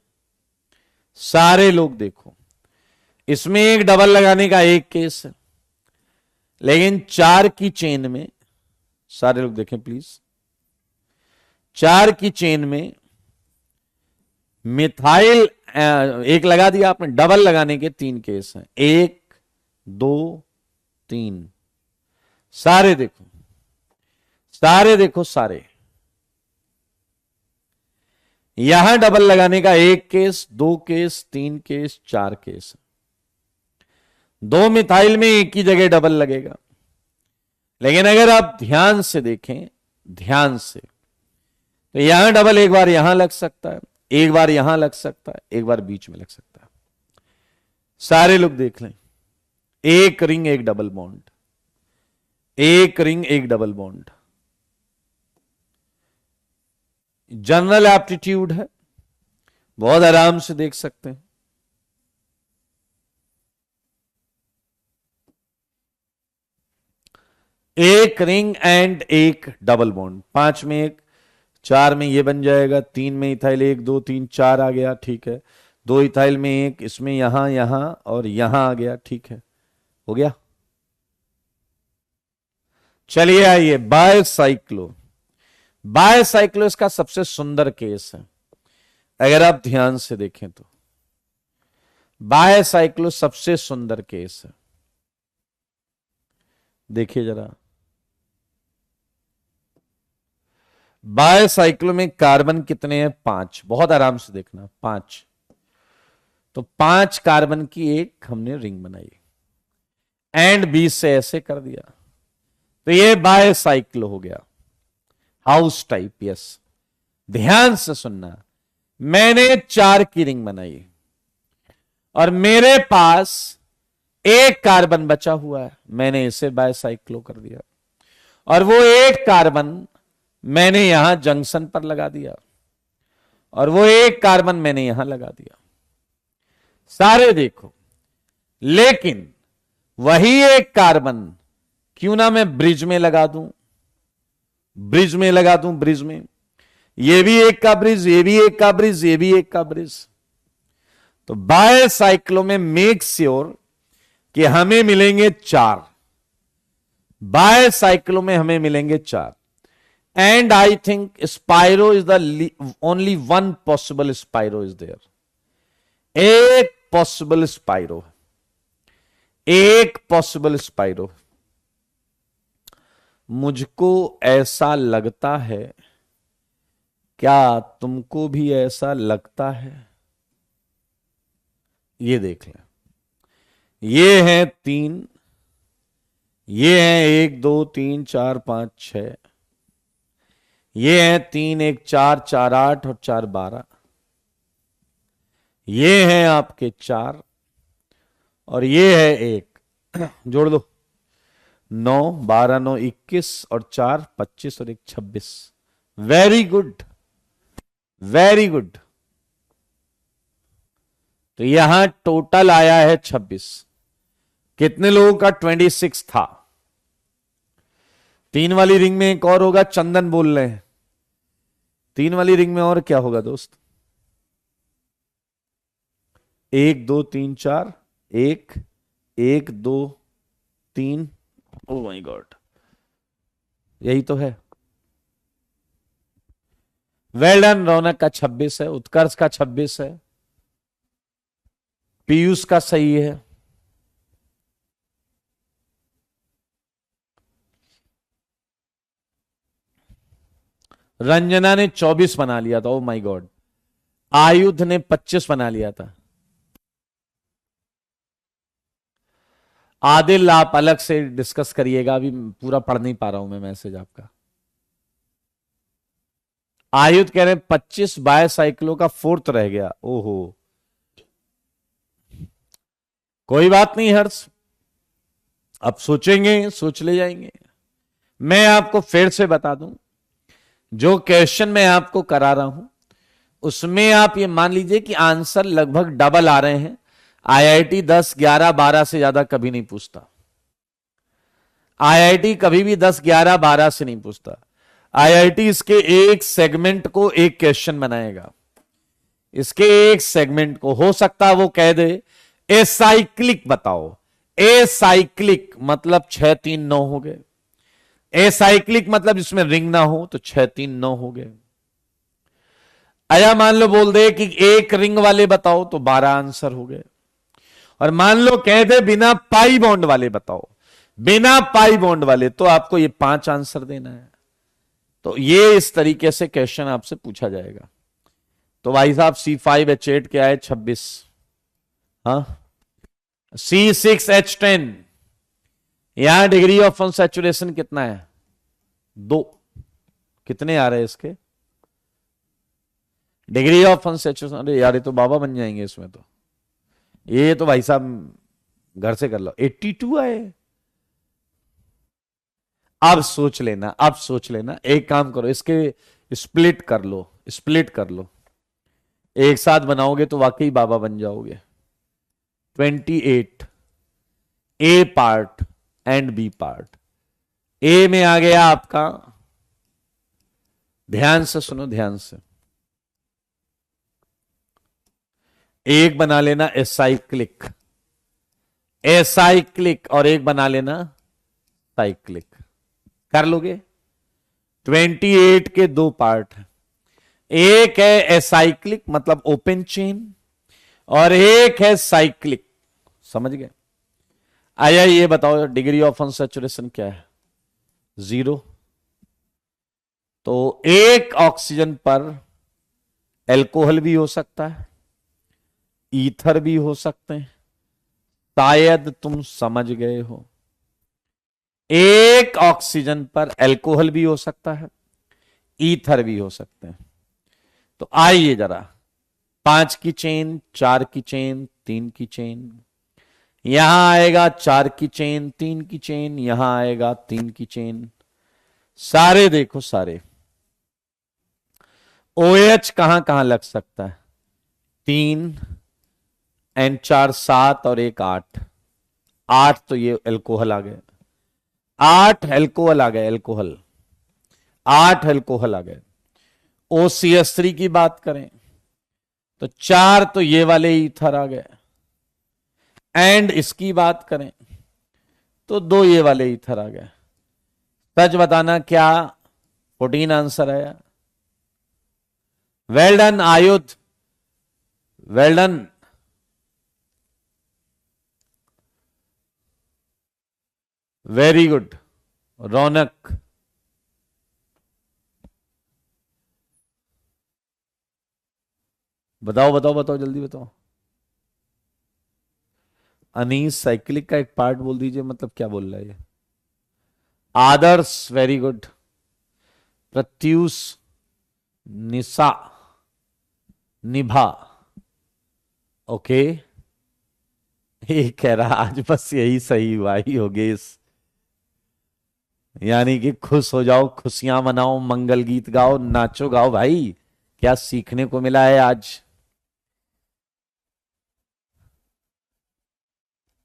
सारे लोग देखो, इसमें एक डबल लगाने का एक केस है, लेकिन 4 की चेन में, सारे लोग देखें प्लीज, 4 की चेन में मिथाइल एक लगा दिया आपने, डबल लगाने के 3 केस हैं, 1 2 3। सारे देखो, सारे देखो, सारे यहां डबल लगाने का एक case, 2 case, 3 case, 4 case. 2 methyl में एक ही जगह डबल लगेगा, लेकिन अगर आप ध्यान से देखें, ध्यान से, तो यहां डबल एक बार यहां लग सकता है, एक बार यहां लग सकता है, एक बार बीच में लग सकता है। सारे लोग देख लें, एक रिंग एक डबल बॉन्ड, एक रिंग एक डबल बॉन्ड। जनरल एप्टीट्यूड है, बहुत आराम से देख सकते हैं। एक रिंग एंड एक डबल बॉन्ड, 5 में एक, 4 में ये बन जाएगा, 3 में इथाइल 1 2 3 4 आ गया, ठीक है। 2 इथाइल में एक, इसमें यहां यहां और यहां आ गया, ठीक है, हो गया। चलिए आइए, बायसाइक्लो। बायसाइक्लो इसका सबसे सुंदर केस है, अगर आप ध्यान से देखें तो बायसाइक्लो सबसे सुंदर केस है। देखिए जरा, बायसाइक्लो में कार्बन कितने हैं? 5। बहुत आराम से देखना, 5। तो 5 कार्बन की एक हमने रिंग बनाई, एंड 20 से ऐसे कर दिया, तो ये बायसाइक्लो हो गया, हाउस टाइप। यस, ध्यान से सुनना, मैंने 4 की रिंग बनाई और मेरे पास एक कार्बन बचा हुआ है, मैंने इसे बायसाइक्लो कर दिया, और वो एक कार्बन मैंने यहां जंक्शन पर लगा दिया, और वो एक कार्बन मैंने यहां लगा दिया। सारे देखो, लेकिन वही एक कार्बन क्यों ना मैं ब्रिज में लगा दूं, ब्रिज में लगा दूं, ब्रिज में, ये भी एक का ब्रिज, ये भी एक का ब्रिज, ये भी एक का ब्रिज। तो बायसाइक्लो में मेक श्योर कि हमें मिलेंगे 4, बायसाइक्लो में हमें मिलेंगे 4। And I think spiro is the only one possible spiro is there, एक पॉसिबल स्पाइरो, एक पॉसिबल स्पाइरो। मुझको ऐसा लगता है, क्या तुमको भी ऐसा लगता है? ये देख लें, ये हैं 3, ये हैं 1 2 3 4 5 6, ये हैं 3 1 4 4 8 और 4 12, ये हैं आपके 4, और ये है 1, जोड़ दो, 9 12 9 21 और 4 25 और 1 26। Very good, very good. तो यहां टोटल आया है 26। कितने लोगों का 26 था? 3 वाली रिंग में एक और होगा, चंदन बोल रहे हैं। 3 वाली रिंग में और क्या होगा दोस्त? 1 2 3 4, 1 1 2 3, ओ माय गॉड, यही तो है। वेल डन, रौनक का 26 है, उत्कर्ष का 26 है, पीयूष का सही है। रंजना ने 24 बना लिया था, ओ माय गॉड। आयुध ने 25 बना लिया था। आदिल आप अलग से डिस्कस करिएगा, अभी पूरा पढ़ नहीं पा रहा हूं मैं मैसेज आपका। आयुध कह रहे हैं 25 बायसाइक्लो का 4th रह गया। ओहो, कोई बात नहीं हर्ष, अब सोचेंगे, सोच ले जाएंगे। मैं आपको फिर से बता दूं, जो क्वेश्चन मैं आपको करा रहा हूं उसमें आप ये मान लीजिए कि आंसर लगभग डबल आ रहे हैं। आईआईटी 10, 11, 12 से ज्यादा कभी नहीं पूछता। आईआईटी कभी भी 10, 11, 12 से नहीं पूछता। आईआईटी इसके एक सेगमेंट को एक क्वेश्चन बनाएगा। इसके एक सेगमेंट को हो सकता है वो कह दे ए साइक्लिक बताओ। ए साइक्लिक मतलब 6, 3, 9 हो गए। ए साइक्लिक मतलब जिसमें रिंग ना हो तो 6, 3, 9 हो गए। आया मान लो बोल दे कि एक रिंग वाले बताओ तो 12 आंसर हो गए। और मान लो कह दे बिना पाई बॉन्ड वाले बताओ, बिना पाई बॉन्ड वाले, तो आपको ये 5 आंसर देना है। तो ये इस तरीके से क्वेश्चन आपसे पूछा जाएगा। तो भाई साहब C5H8 क्या है? 26। हाँ, C6H10 यहां डिग्री ऑफ अनसैचुरेशन कितना है? 2। कितने आ रहे हैं इसके डिग्री ऑफ अनसैचुरेशन? अरे यार ये तो बाबा बन जाएंगे इसमें तो। ये तो भाई साहब घर से कर लो। 82 आए। अब सोच लेना, अब सोच लेना। एक काम करो, इसके स्प्लिट कर लो, स्प्लिट कर लो। एक साथ बनाओगे तो वाकई बाबा बन जाओगे। 28 ए पार्ट एंड बी पार्ट। ए में आ गया आपका, ध्यान से सुनो, ध्यान से। एक बना लेना एसाइक्लिक, एसाइक्लिक, और एक बना लेना साइक्लिक। कर लोगे? 28 के 2 पार्ट है। एक है एसाइक्लिक मतलब ओपन चेन, और एक है साइक्लिक। समझ गए? आया ये बताओ डिग्री ऑफ अनसैचुरेशन क्या है? 0। तो एक ऑक्सीजन पर एल्कोहल भी हो सकता है, ईथर भी हो सकते हैं। शायद तुम समझ गए हो। एक ऑक्सीजन पर एल्कोहल भी हो सकता है, ईथर भी हो सकते हैं। तो आइए जरा, 5 की चेन, 4 की चेन, 3 की चेन, यहां आएगा 4 की चेन, 3 की चेन, यहां आएगा 3 की चेन। सारे देखो सारे। OH कहां कहां लग सकता है? 3 एंड 4 7 और 1 8। 8 तो ये एल्कोहल आ गए। 8 एल्कोहल आ गए, एल्कोहल 8 एल्कोहल आ गए। OCH3 की बात करें तो 4 तो ये वाले ईथर आ गए। एंड इसकी बात करें तो 2 ये वाले ईथर आ गए। सच बताना क्या 14 आंसर आया? वेल डन आयुध, वेल डन। वेरी गुड रौनक। बताओ बताओ बताओ, जल्दी बताओ। अनीस साइक्लिक का एक पार्ट बोल दीजिए, मतलब क्या बोल रहा है ये? आदर्श वेरी गुड। प्रत्यूष, निशा, निभा, ओके। ये कह रहा आज बस यही सही हुआ ही हो गई, यानी कि खुश हो जाओ, खुशियां मनाओ, मंगल गीत गाओ, नाचो गाओ भाई। क्या सीखने को मिला है आज?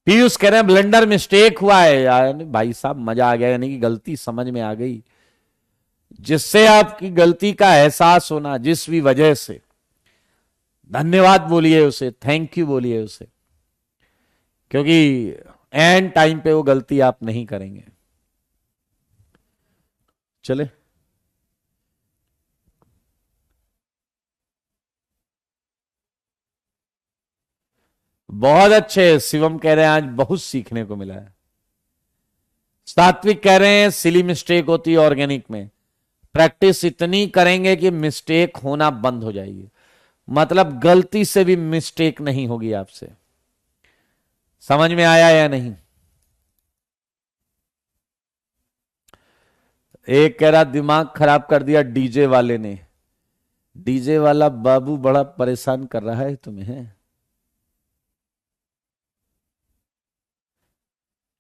पीयूष कह रहे हैं ब्लंडर मिस्टेक हुआ है यार। भाई साहब मजा आ गया, यानी कि गलती समझ में आ गई। जिससे आपकी गलती का एहसास होना, जिस भी वजह से, धन्यवाद बोलिए उसे, थैंक यू बोलिए उसे, क्योंकि एंड टाइम पे वो गलती आप नहीं करेंगे। चले, बहुत अच्छे। शिवम कह रहे हैं आज बहुत सीखने को मिला है। सात्विक कह रहे हैं सिली मिस्टेक होती है ऑर्गेनिक में, प्रैक्टिस इतनी करेंगे कि मिस्टेक होना बंद हो जाएगी। मतलब गलती से भी मिस्टेक नहीं होगी आपसे। समझ में आया या नहीं? एक कह रहा दिमाग खराब कर दिया डीजे वाले ने। डीजे वाला बाबू बड़ा परेशान कर रहा है तुम्हें।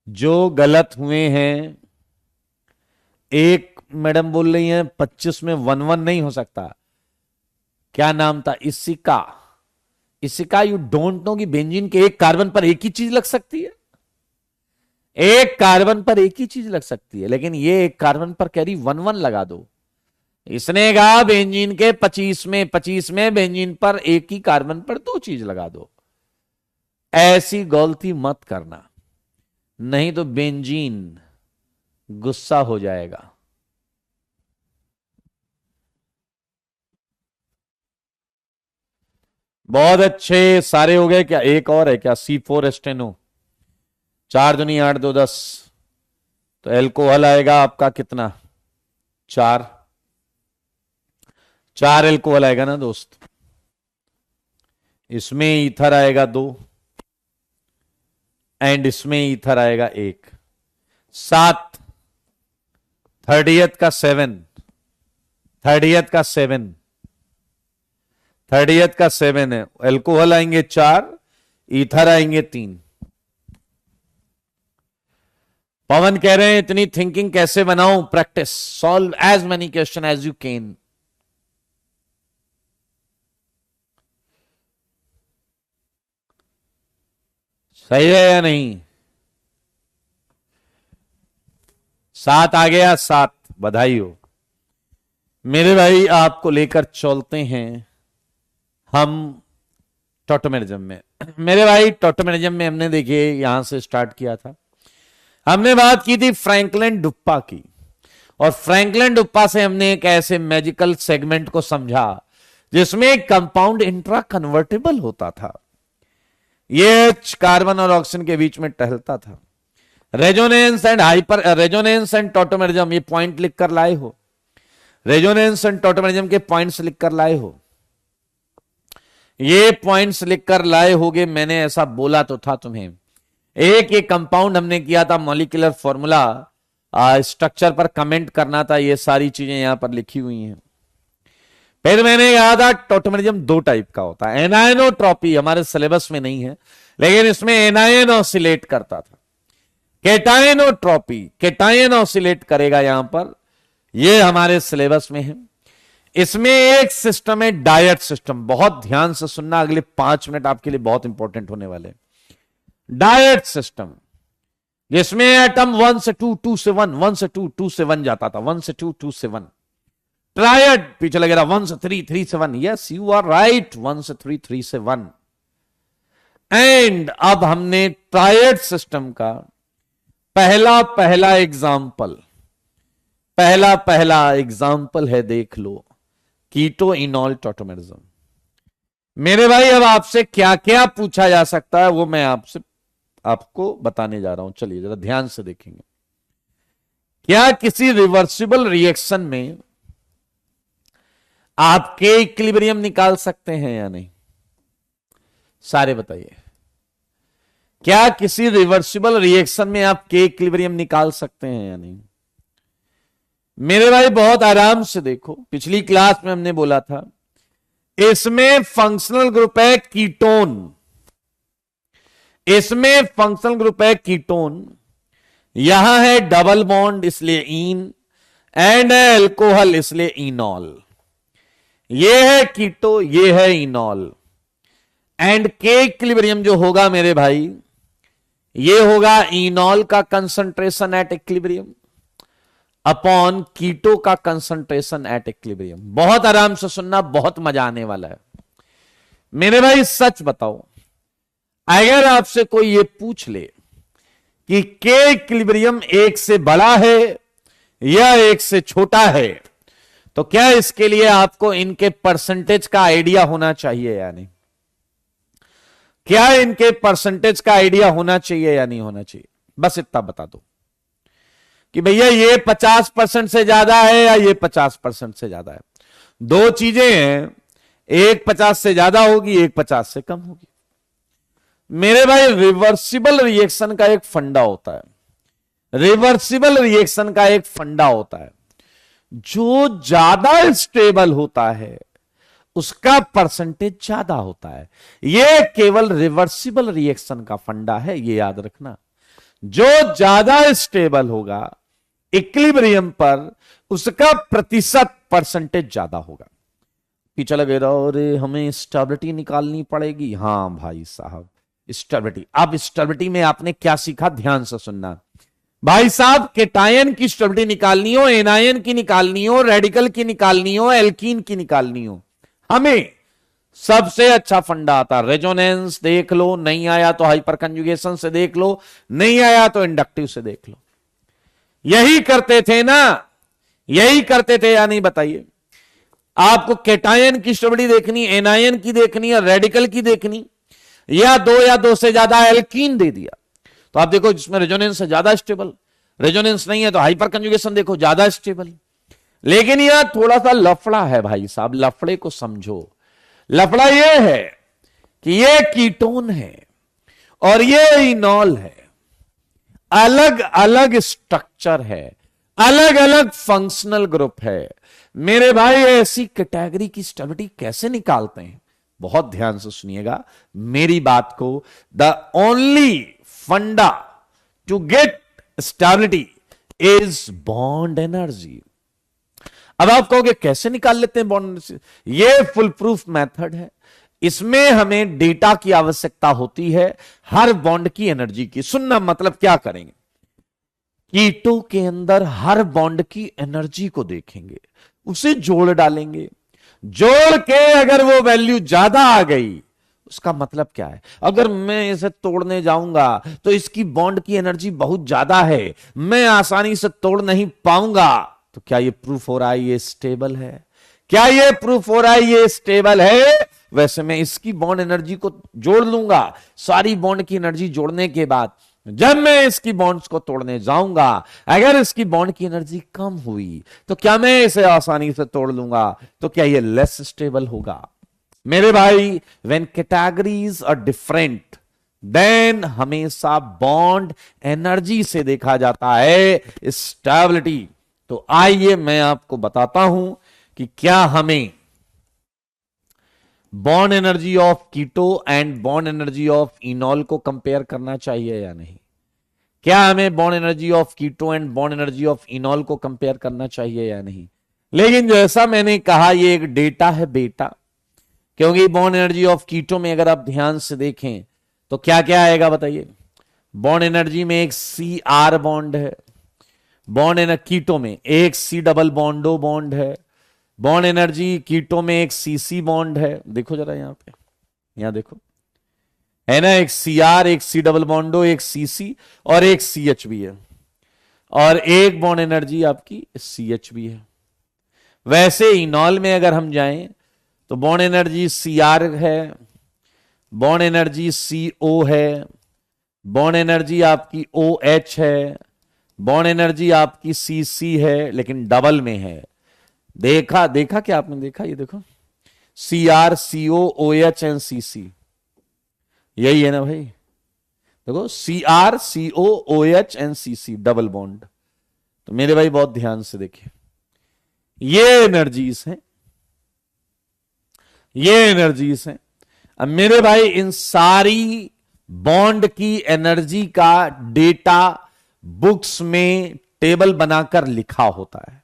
जो गलत हुए हैं एक मैडम बोल रही हैं 25 में 1 1 नहीं हो सकता। क्या नाम था? Isika. Isika, you don't know कि बेंजीन के एक कार्बन पर एक ही चीज लग सकती है? एक कार्बन पर एक ही चीज लग सकती है, लेकिन ये एक कार्बन पर कह रही 1 1 लगा दो। इसने कहा बेंजीन के 25 में बेंजीन पर एक ही कार्बन पर दो चीज लगा दो। ऐसी गलती मत करना, नहीं तो बेंजीन गुस्सा हो जाएगा। बहुत अच्छे, सारे हो गए क्या? एक और है क्या? C4 steno. 4 दूनी 8 2 10, तो एल्कोहल आएगा आपका कितना? 4। 4 एल्कोहल आएगा ना दोस्त। इसमें ईथर आएगा 2 एंड इसमें ईथर आएगा 1। 7, 30th का 7, 30th का 7, 30th का 7 है। एल्कोहल आएंगे 4, ईथर आएंगे 3। पवन कह रहे हैं इतनी थिंकिंग कैसे बनाऊं? Practice, solve as many question as you can. सही है या नहीं? 7 आ गया, 7, बधाई हो मेरे भाई। आपको लेकर चलते हैं हम टॉटोमेरिज्म में। मेरे भाई टॉटोमेरिज्म में हमने देखिए यहां से स्टार्ट किया था। हमने बात की थी फ्रैंकलिन डुप्पा की, और फ्रैंकलिन डुप्पा से हमने एक ऐसे मैजिकल सेगमेंट को समझा जिसमें एक कंपाउंड इंट्रा कन्वर्टेबल होता था। ये कार्बन और ऑक्सीजन के बीच में टहलता था। Resonance and hyper resonance and tautomerism, ये पॉइंट लिखकर लाए हो? रेजोनेंस एंड टॉटोमेरिज्म के पॉइंट्स लिखकर लाए हो? ये पॉइंट्स लिखकर लाए होगे, मैंने ऐसा बोला तो था तुम्हें। एक एक कंपाउंड हमने किया था, मॉलिक्यूलर फॉर्मूला, स्ट्रक्चर पर कमेंट करना था, ये सारी चीजें यहां पर लिखी हुई हैं। फिर मैंने कहा था टॉटोमेरिज्म 2 टाइप का होता है। एनायनोट्रॉपी हमारे सिलेबस में नहीं है, लेकिन इसमें एनायन ऑसिलेट करता था। केटायनोट्रॉपी, केटायन ऑसिलेट करेगा यहां पर, ये हमारे सिलेबस में है। इसमें एक सिस्टम है डायट सिस्टम, बहुत ध्यान से सुनना, अगले 5 मिनट आपके लिए बहुत इंपॉर्टेंट होने वाले। डायट सिस्टम जिसमें एटम 1 से 2, 2 से 1, 1 से 2, 2 से 1 जाता था, 1 से 2, 2 से 1। ट्रायड पीछे लगेगा 1 से 3, 3 से 1। यस यू आर राइट, 1 से 3, 3 से 1। एंड अब हमने ट्रायड सिस्टम का पहला एग्जाम्पल है, देख लो, कीटो इनॉल टॉटोमेरिज्म। मेरे भाई अब आपसे क्या क्या पूछा जा सकता है वो मैं आपको बताने जा रहा हूं। चलिए जरा ध्यान से देखेंगे। क्या किसी रिवर्सिबल रिएक्शन में आप के इक्विलिब्रियम निकाल सकते हैं या नहीं? सारे बताइए। क्या किसी रिवर्सिबल रिएक्शन में आप के इक्विलिब्रियम निकाल सकते हैं या नहीं? मेरे भाई बहुत आराम से देखो, पिछली क्लास में हमने बोला था इसमें फंक्शनल ग्रुप है कीटोन, इसमें फंक्शनल ग्रुप है कीटोन, यहां है डबल बॉन्ड इसलिए इन, एंड है एल्कोहल इसलिए इनॉल। ये है कीटो, ये है इनॉल, एंड के इक्विलिब्रियम जो होगा मेरे भाई, ये होगा इनॉल का कंसंट्रेशन एट इक्विलिब्रियम अपॉन कीटो का कंसंट्रेशन एट इक्विलिब्रियम। बहुत आराम से सुनना, बहुत मजा आने वाला है मेरे भाई। सच बताओ, अगर आपसे कोई ये पूछ ले कि के इक्विलिब्रियम 1 से बड़ा है या 1 से छोटा है, तो क्या इसके लिए आपको इनके परसेंटेज का आइडिया होना चाहिए या नहीं? क्या इनके परसेंटेज का आइडिया होना चाहिए या नहीं होना चाहिए? बस इतना बता दो कि भैया ये 50% से ज्यादा है या ये 50% से ज्यादा है। 2 चीजें हैं, एक 50 से ज्यादा होगी, एक 50 से कम होगी। मेरे भाई रिवर्सिबल रिएक्शन का एक फंडा होता है, रिवर्सिबल रिएक्शन का एक फंडा होता है, जो ज्यादा स्टेबल होता है उसका परसेंटेज ज्यादा होता है। यह केवल रिवर्सिबल रिएक्शन का फंडा है, यह याद रखना। जो ज्यादा स्टेबल होगा इक्विलिब्रियम पर उसका प्रतिशत परसेंटेज ज्यादा होगा। पीछे लगे रहो, अरे हमें स्टेबिलिटी निकालनी पड़ेगी। हाँ भाई साहब, स्टेबिलिटी। अब स्टेबिलिटी में आपने क्या सीखा, ध्यान से सुनना भाई साहब। केटायन की स्टेबिलिटी निकालनी हो, एनायन की निकालनी हो, रेडिकल की निकालनी हो, एल्कीन की निकालनी हो, हमें सबसे अच्छा फंडा आता है रेजोनेंस। देख लो, नहीं आया तो हाइपर कंजुगेशन से देख लो, नहीं आया तो इंडक्टिव से देख लो। यही करते थे ना, यही करते थे या नहीं, बताइए। आपको केटायन की स्टेबिलिटी देखनी, एनायन की देखनी, या रेडिकल की देखनी, या दो से ज्यादा एल्कीन दे दिया तो आप देखो जिसमें रेजोनेंस है ज्यादा स्टेबल, रेजोनेंस नहीं है तो हाइपर कंजुगेशन देखो ज्यादा स्टेबल। लेकिन यह थोड़ा सा लफड़ा है भाई साहब, लफड़े को समझो। लफड़ा यह है कि यह कीटोन है और यह इनॉल है, अलग अलग स्ट्रक्चर है, अलग अलग फंक्शनल ग्रुप है। मेरे भाई ऐसी कैटेगरी की स्टेबिलिटी कैसे निकालते हैं, बहुत ध्यान से सुनिएगा मेरी बात को। The only funda to get stability is bond energy. अब आप कहोगे कैसे निकाल लेते हैं बॉन्ड एनर्जी? ये फुल प्रूफ मेथड है। इसमें हमें डेटा की आवश्यकता होती है, हर बॉन्ड की एनर्जी की। सुनना मतलब क्या करेंगे, कीटो के अंदर हर बॉन्ड की एनर्जी को देखेंगे, उसे जोड़ डालेंगे। जोड़ के अगर वो वैल्यू ज्यादा आ गई, उसका मतलब क्या है, अगर मैं इसे तोड़ने जाऊंगा तो इसकी बॉन्ड की एनर्जी बहुत ज्यादा है, मैं आसानी से तोड़ नहीं पाऊंगा, तो क्या ये प्रूफ हो रहा है ये स्टेबल है? क्या ये प्रूफ हो रहा है ये स्टेबल है? वैसे मैं इसकी बॉन्ड एनर्जी को जोड़ लूंगा, सारी बॉन्ड की एनर्जी जोड़ने के बाद जब मैं इसकी बॉन्ड्स को तोड़ने जाऊंगा, अगर इसकी बॉन्ड की एनर्जी कम हुई तो क्या मैं इसे आसानी से तोड़ लूंगा? तो क्या ये लेस स्टेबल होगा? मेरे भाई, when categories are different then हमेशा बॉन्ड एनर्जी से देखा जाता है स्टेबिलिटी। तो आइए मैं आपको बताता हूं कि क्या हमें bond energy of keto and bond energy of enol को कंपेयर करना चाहिए या नहीं। क्या हमें bond energy of keto and bond energy of enol को कंपेयर करना चाहिए या नहीं। लेकिन जैसा मैंने कहा, ये एक डेटा है बेटा, क्योंकि बॉन्ड एनर्जी ऑफ कीटो में अगर आप ध्यान से देखें तो क्या क्या आएगा बताइए। बॉन्ड एनर्जी में एक CR बॉन्ड है, बॉन्ड एनर्जी कीटो में एक C डबल बॉन्डो बॉन्ड है, बॉन्ड एनर्जी कीटो में एक CC बॉन्ड है। देखो जरा यहां पे, यहां देखो, है ना, एक CR, एक C डबल बॉन्डो, एक CC और एक CH भी है, और एक बॉन्ड एनर्जी आपकी CH भी है। वैसे इनॉल में अगर हम जाएं तो बॉन्ड एनर्जी CR है, बॉन्ड एनर्जी CO है, बॉन्ड एनर्जी आपकी OH है, बॉन्ड एनर्जी आपकी CC है, लेकिन डबल में है। देखा क्या आपने देखा, ये देखो CR CO OH and CC, यही है ना भाई। देखो CR CO OH and CC double bond. तो मेरे भाई बहुत ध्यान से देखिए, ये एनर्जीज हैं, ये एनर्जीज हैं। अब मेरे भाई इन सारी बॉन्ड की एनर्जी का डेटा बुक्स में टेबल बनाकर लिखा होता है।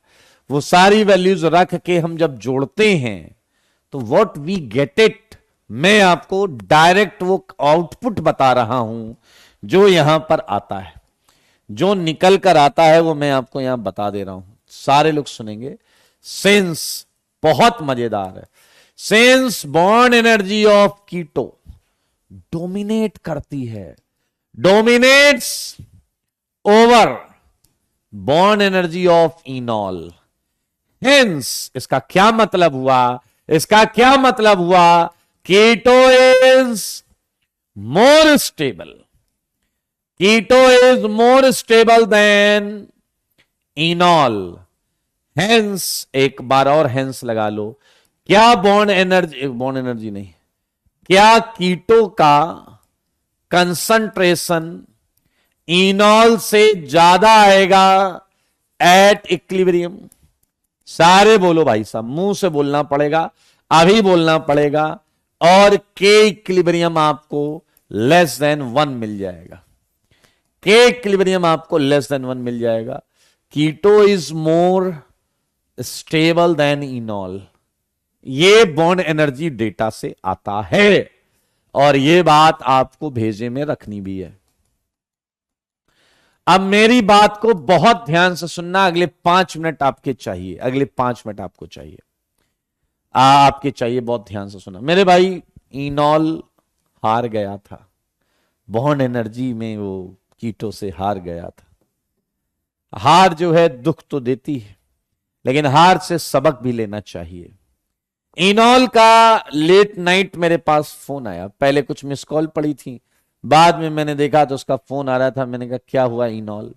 वो सारी वैल्यूज रख के हम जब जोड़ते हैं तो व्हाट वी गेट इट, मैं आपको डायरेक्ट वो आउटपुट बता रहा हूं जो यहां पर आता है, जो निकल कर आता है वो मैं आपको यहां बता दे रहा हूं। सारे लोग सुनेंगे। सिंस बहुत मजेदार है। Since bond energy of keto dominate करती है, dominates over bond energy of enol, hence इसका क्या मतलब हुआ, इसका क्या मतलब हुआ, keto is more stable, keto is more stable than enol. Hence, एक बार और हेंस लगा लो, क्या बॉन्ड एनर्जी नहीं, क्या कीटो का कंसंट्रेशन इनॉल से ज्यादा आएगा एट इक्विलिब्रियम? सारे बोलो भाई साहब, मुंह से बोलना पड़ेगा, अभी बोलना पड़ेगा। और के इक्विलिब्रियम आपको लेस देन 1 मिल जाएगा, के इक्विलिब्रियम आपको लेस देन 1 मिल जाएगा। Keto is more stable than enol. ये बॉन्ड एनर्जी डेटा से आता है और ये बात आपको भेजे में रखनी भी है। अब मेरी बात को बहुत ध्यान से सुनना, अगले 5 मिनट आपके चाहिए, अगले 5 मिनट आपको चाहिए, आपके चाहिए, बहुत ध्यान से सुनना मेरे भाई। इनॉल हार गया था बॉन्ड एनर्जी में, वो कीटो से हार गया था। हार जो है दुख तो देती है, लेकिन हार से सबक भी लेना चाहिए। इनॉल का लेट नाइट मेरे पास फोन आया, पहले कुछ मिस कॉल पड़ी थी, बाद में मैंने देखा तो उसका फोन आ रहा था। मैंने कहा क्या हुआ इनॉल?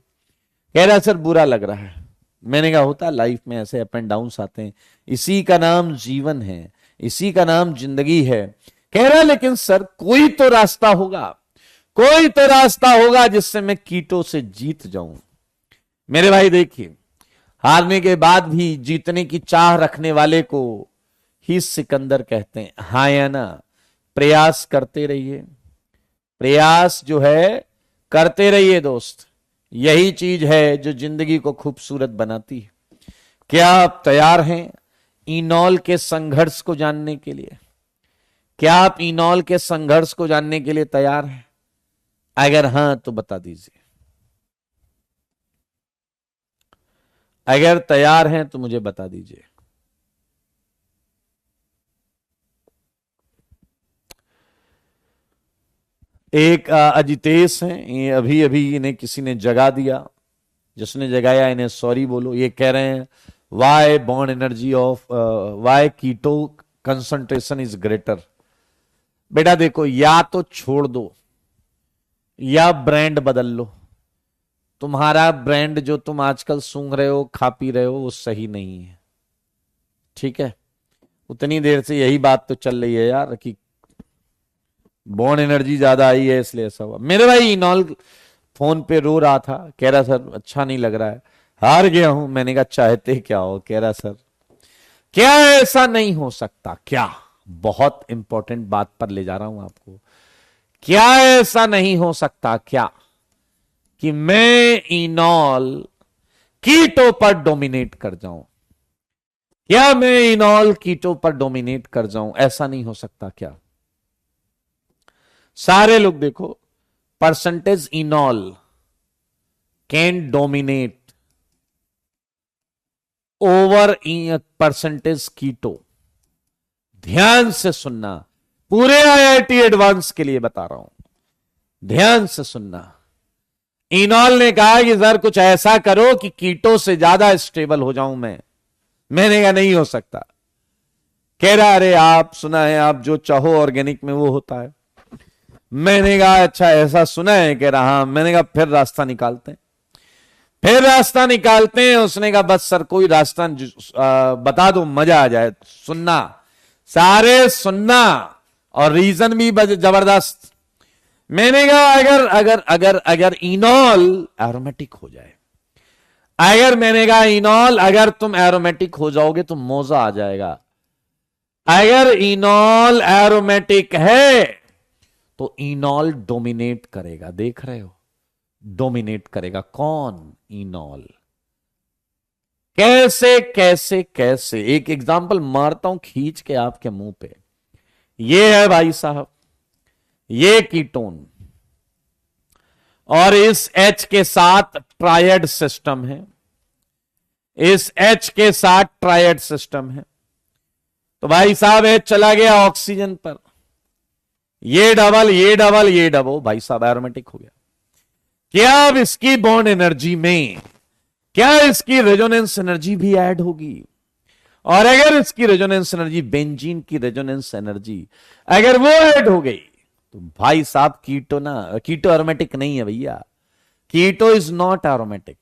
कह रहा सर बुरा लग रहा है। मैंने कहा होता लाइफ में ऐसे अप एंड डाउन्स आते हैं, इसी का नाम जीवन है, इसी का नाम जिंदगी है। कह रहा लेकिन सर कोई तो रास्ता होगा, कोई तो रास्ता होगा जिससे मैं कीटो से जीत जाऊं। मेरे भाई देखिए, हारने के बाद भी जीतने की चाह रखने वाले को ही सिकंदर कहते हैं। हाँ या ना? प्रयास करते रहिए, प्रयास जो है करते रहिए दोस्त। यही चीज है जो जिंदगी को खूबसूरत बनाती है। क्या आप तैयार हैं इनॉल के संघर्ष को जानने के लिए? क्या आप इनॉल के संघर्ष को जानने के लिए तैयार हैं? अगर हां तो बता दीजिए। अगर तैयार हैं तो मुझे बता दीजिए। एक अजितेश हैं, ये अभी अभी इन्हें किसी ने जगा दिया, जिसने जगाया इन्हें सॉरी बोलो। ये कह रहे हैं why bond energy of why keto concentration is greater. बेटा देखो, या तो छोड़ दो या ब्रांड बदल लो। तुम्हारा ब्रांड जो तुम आजकल सूंघ रहे हो, खा पी रहे हो, वो सही नहीं है, ठीक है? उतनी देर से यही बात तो चल रही है यार कि बॉन्ड एनर्जी ज्यादा आई है इसलिए ऐसा हुआ। मेरे भाई इनॉल फोन पे रो रहा था, कह रहा सर अच्छा नहीं लग रहा है, हार गया हूं। मैंने कहा चाहते क्या हो? कह रहा सर क्या ऐसा नहीं हो सकता? क्या, बहुत इंपॉर्टेंट बात पर ले जा रहा हूं आपको। क्या ऐसा नहीं हो सकता क्या कि मैं इनॉल कीटो पर डोमिनेट कर जाऊं? क्या मैं इनॉल कीटो पर डोमिनेट कर जाऊं? ऐसा नहीं हो सकता क्या? सारे लोग देखो, percentage enol can dominate over percentage keto. ध्यान से सुनना, पूरे आईआईटी एडवांस के लिए बता रहा हूं, ध्यान से सुनना। इनॉल ने कहा कि सर कुछ ऐसा करो कि कीटो से ज्यादा स्टेबल हो जाऊं मैं। मैंने कहा नहीं हो सकता। कह रहा अरे आप सुना है, आप जो चाहो ऑर्गेनिक में वो होता है। मैंने कहा अच्छा ऐसा सुना है? कह रहा हाँ। मैंने कहा फिर रास्ता निकालते हैं, फिर रास्ता निकालते हैं। उसने कहा बस सर कोई रास्ता बता दो, मजा आ जाए। सुनना, सारे सुनना, और रीजन भी जबरदस्त। मैंने कहा अगर अगर अगर अगर इनॉल एरोमेटिक हो जाए, अगर मैंने कहा इनॉल अगर तुम एरोमेटिक हो जाओगे तो मौजा आ जाएगा। अगर इनॉल एरोमेटिक है तो इनॉल डोमिनेट करेगा। देख रहे हो, डोमिनेट करेगा। कौन? इनॉल। कैसे कैसे कैसे? एक एग्जांपल मारता हूं खींच के आपके मुंह पे। ये है भाई साहब, ये कीटोन, और इस H के साथ ट्रायड सिस्टम है, इस H के साथ ट्रायड सिस्टम है। तो भाई साहब H चला गया ऑक्सीजन पर, ये डबल ये डबल ये डबल, भाई साहब एरोमेटिक हो गया। क्या अब इसकी बॉन्ड एनर्जी में क्या इसकी रेजोनेंस एनर्जी भी ऐड होगी? और अगर इसकी रेजोनेंस एनर्जी, बेंजीन की रेजोनेंस एनर्जी अगर वो ऐड हो गई तो भाई साहब कीटो एरोमेटिक नहीं है भैया। कीटो इज नॉट एरोमेटिक,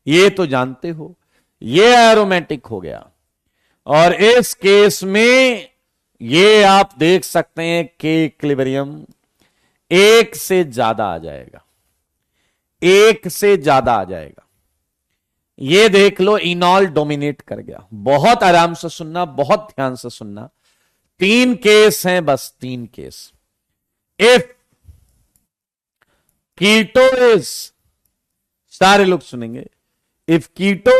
ये तो जानते हो। ये एरोमेटिक हो गया, और इस केस में ये आप देख सकते हैं कि इक्विलिब्रियम 1 से ज्यादा आ जाएगा, 1 से ज्यादा आ जाएगा। ये देख लो, इनॉल डोमिनेट कर गया। बहुत आराम से सुनना, बहुत ध्यान से सुनना। 3 केस हैं, बस 3 केस। इफ कीटो इज, सारे लोग सुनेंगे, if keto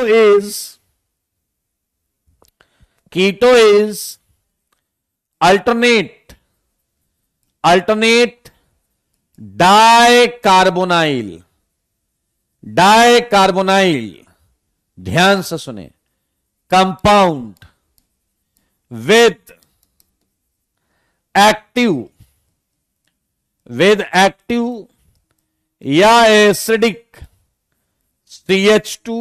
is alternate dicarbonyl, ध्यान से सुने, कंपाउंड with active या एसिडिक CH2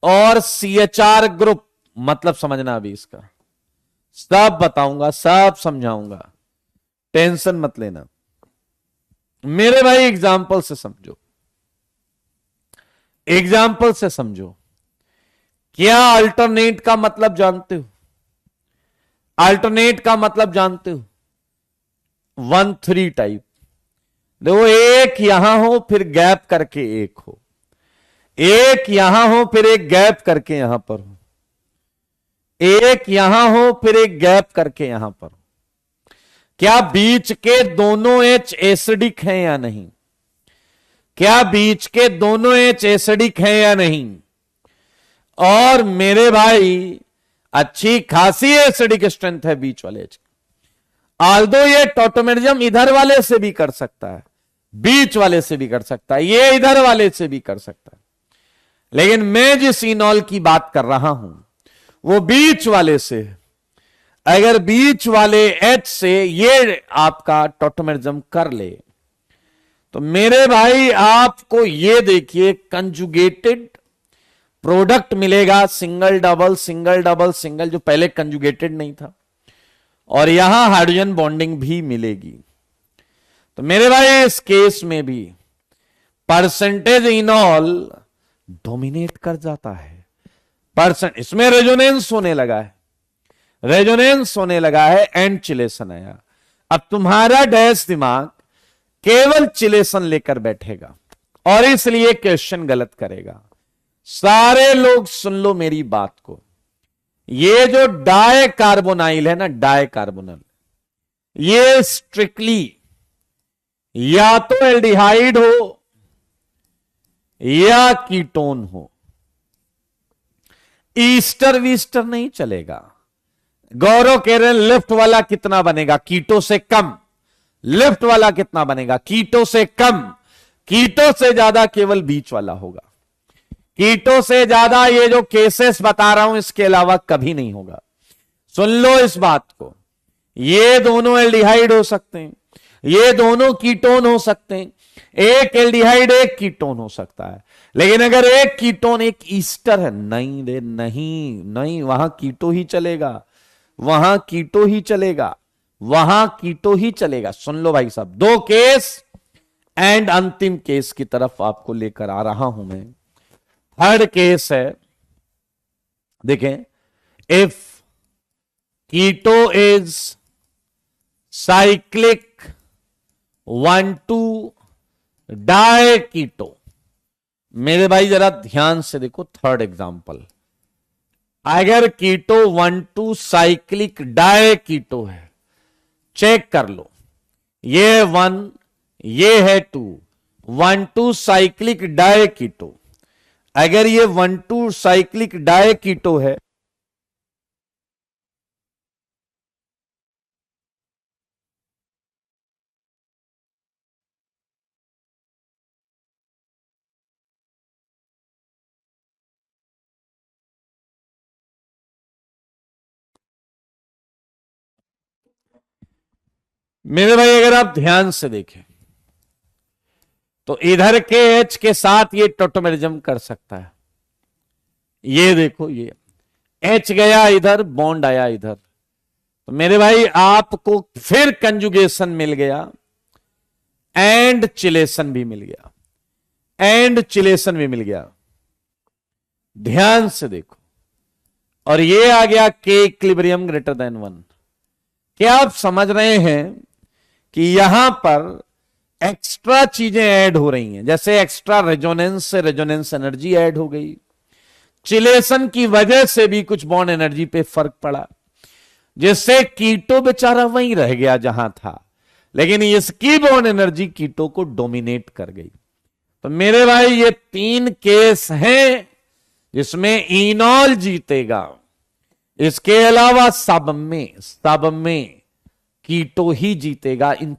और CHR ग्रुप, मतलब समझना अभी इसका सब बताऊंगा, सब समझाऊंगा, टेंशन मत लेना मेरे भाई। एग्जाम्पल से समझो, एग्जाम्पल से समझो। क्या अल्टरनेट का मतलब जानते हो? अल्टरनेट का मतलब जानते हो? 1-3 टाइप। देखो, एक यहां हो फिर गैप करके एक हो, एक यहां हो फिर एक गैप करके यहां पर हो, एक यहां हो फिर एक गैप करके यहां पर हो। क्या बीच के दोनों एच एसिडिक हैं या नहीं? क्या बीच के दोनों एच एसिडिक हैं या नहीं? और मेरे भाई अच्छी खासी एसिडिक स्ट्रेंथ है बीच वाले एच। आल्दो ये टॉटोमेरिज्म इधर वाले से भी कर सकता है, बीच वाले से भी कर सकता है, ये इधर वाले से भी कर सकता है, लेकिन मैं जिस इनॉल की बात कर रहा हूं वो बीच वाले से। अगर बीच वाले एच से ये आपका टॉटोमेरिज्म कर ले तो मेरे भाई आपको ये देखिए कंजुगेटेड प्रोडक्ट मिलेगा, single double single double single, जो पहले कंजुगेटेड नहीं था, और यहां हाइड्रोजन बॉन्डिंग भी मिलेगी। तो मेरे भाई इस केस में भी परसेंटेज इनॉल डोमिनेट कर जाता है। इसमें रेजोनेंस होने लगा है, रेजोनेंस होने लगा है, एंड चिलेशन आया। अब तुम्हारा डैश दिमाग केवल चिलेशन लेकर बैठेगा और इसलिए क्वेश्चन गलत करेगा। सारे लोग सुन लो मेरी बात को, ये जो डाइकार्बोनाइल है ना, डाइकार्बोनाइल, ये स्ट्रिक्टली या तो एल्डिहाइड हो या कीटोन हो, ईस्टर वीस्टर नहीं चलेगा। गौरव कह रहे हैं लेफ्ट वाला कितना बनेगा? कीटो से कम। लेफ्ट वाला कितना बनेगा? कीटो से कम। कीटो से ज्यादा केवल बीच वाला होगा। कीटो से ज्यादा ये जो केसेस बता रहा हूं इसके अलावा कभी नहीं होगा। सुन लो इस बात को, ये दोनों एल्डिहाइड हो सकते हैं, ये दोनों कीटोन हो सकते हैं, एक एल्डिहाइड एक कीटोन हो सकता है, लेकिन अगर एक कीटोन एक ईस्टर है, नहीं रे नहीं नहीं, वहां कीटो ही चलेगा, वहां कीटो ही चलेगा, वहां कीटो ही चलेगा। सुन लो भाई साहब, दो केस एंड अंतिम केस की तरफ आपको लेकर आ रहा हूं मैं। थर्ड केस है, देखें, if keto is cyclic 1,2 di keto. मेरे भाई जरा ध्यान से देखो थर्ड एग्जांपल। अगर कीटो 1,2 साइक्लिक डाई कीटो है, चेक कर लो, ये 1 ये है 2, 1,2 साइक्लिक डाई कीटो। अगर ये 1,2 साइक्लिक डाई कीटो है, मेरे भाई अगर आप ध्यान से देखें तो इधर के एच के साथ ये टोटोमेरिज्म कर सकता है। ये देखो, ये एच गया इधर, बॉन्ड आया इधर, तो मेरे भाई आपको फिर कंजुगेशन मिल गया, एंड चिलेशन भी मिल गया, एंड चिलेशन भी मिल गया। ध्यान से देखो, और ये आ गया के इक्विलिब्रियम ग्रेटर देन 1। क्या आप समझ रहे हैं कि यहां पर एक्स्ट्रा चीजें ऐड हो रही हैं? जैसे एक्स्ट्रा रेजोनेंस से रेजोनेंस एनर्जी ऐड हो गई, चिलेशन की वजह से भी कुछ बॉन्ड एनर्जी पे फर्क पड़ा, जिससे कीटो बेचारा वहीं रह गया जहां था, लेकिन इसकी बॉन्ड एनर्जी कीटो को डोमिनेट कर गई। तो मेरे भाई ये 3 केस हैं जिसमें इनॉल जीतेगा। इसके अलावा सब में कीटो ही जीतेगा। इन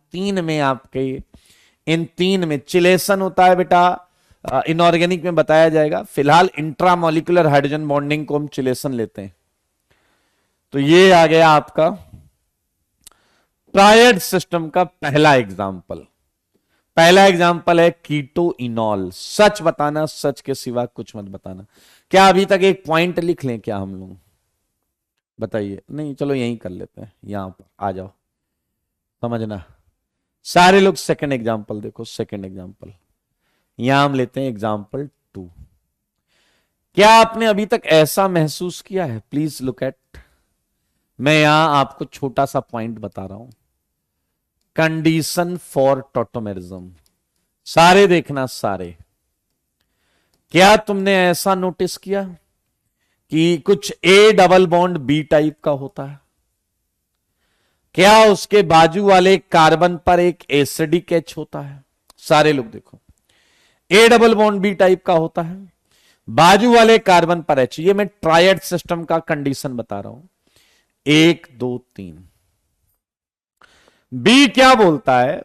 तीन में चिलेशन होता है बेटा, इनऑर्गेनिक में बताया जाएगा। फिलहाल इंट्रामोलिकुलर हाइड्रोजन बॉन्डिंग को हम चिलेशन लेते हैं। तो ये आ गया आपका ट्रायड सिस्टम का पहला एग्जाम्पल। पहला एग्जाम्पल है कीटो इनॉल। सच बताना, सच के सिवा कुछ मत बताना। क्या अभी तक एक पॉइंट लिख लें क्या हम लोग? बताइए। नहीं, चलो यहीं कर लेते हैं, यहां पर आ जाओ, समझना। सारे लोग सेकंड एग्जाम्पल देखो। सेकंड एग्जाम्पल यहां हम लेते हैं एग्जाम्पल 2। क्या आपने अभी तक ऐसा महसूस किया है? प्लीज लुक एट, मैं यहां आपको छोटा सा पॉइंट बता रहा हूं। कंडीशन फॉर टॉटोमेरिज्म, सारे देखना, सारे। क्या तुमने ऐसा नोटिस किया कि कुछ A double bond B type का होता है? क्या उसके बाजू वाले कार्बन पर एक एसिडिक एच होता है? सारे लोग देखो, A double bond B type का होता है, बाजू वाले कार्बन पर एच। ये मैं ट्रायड सिस्टम का कंडीशन बता रहा हूं। 1 2 3। बी क्या बोलता है?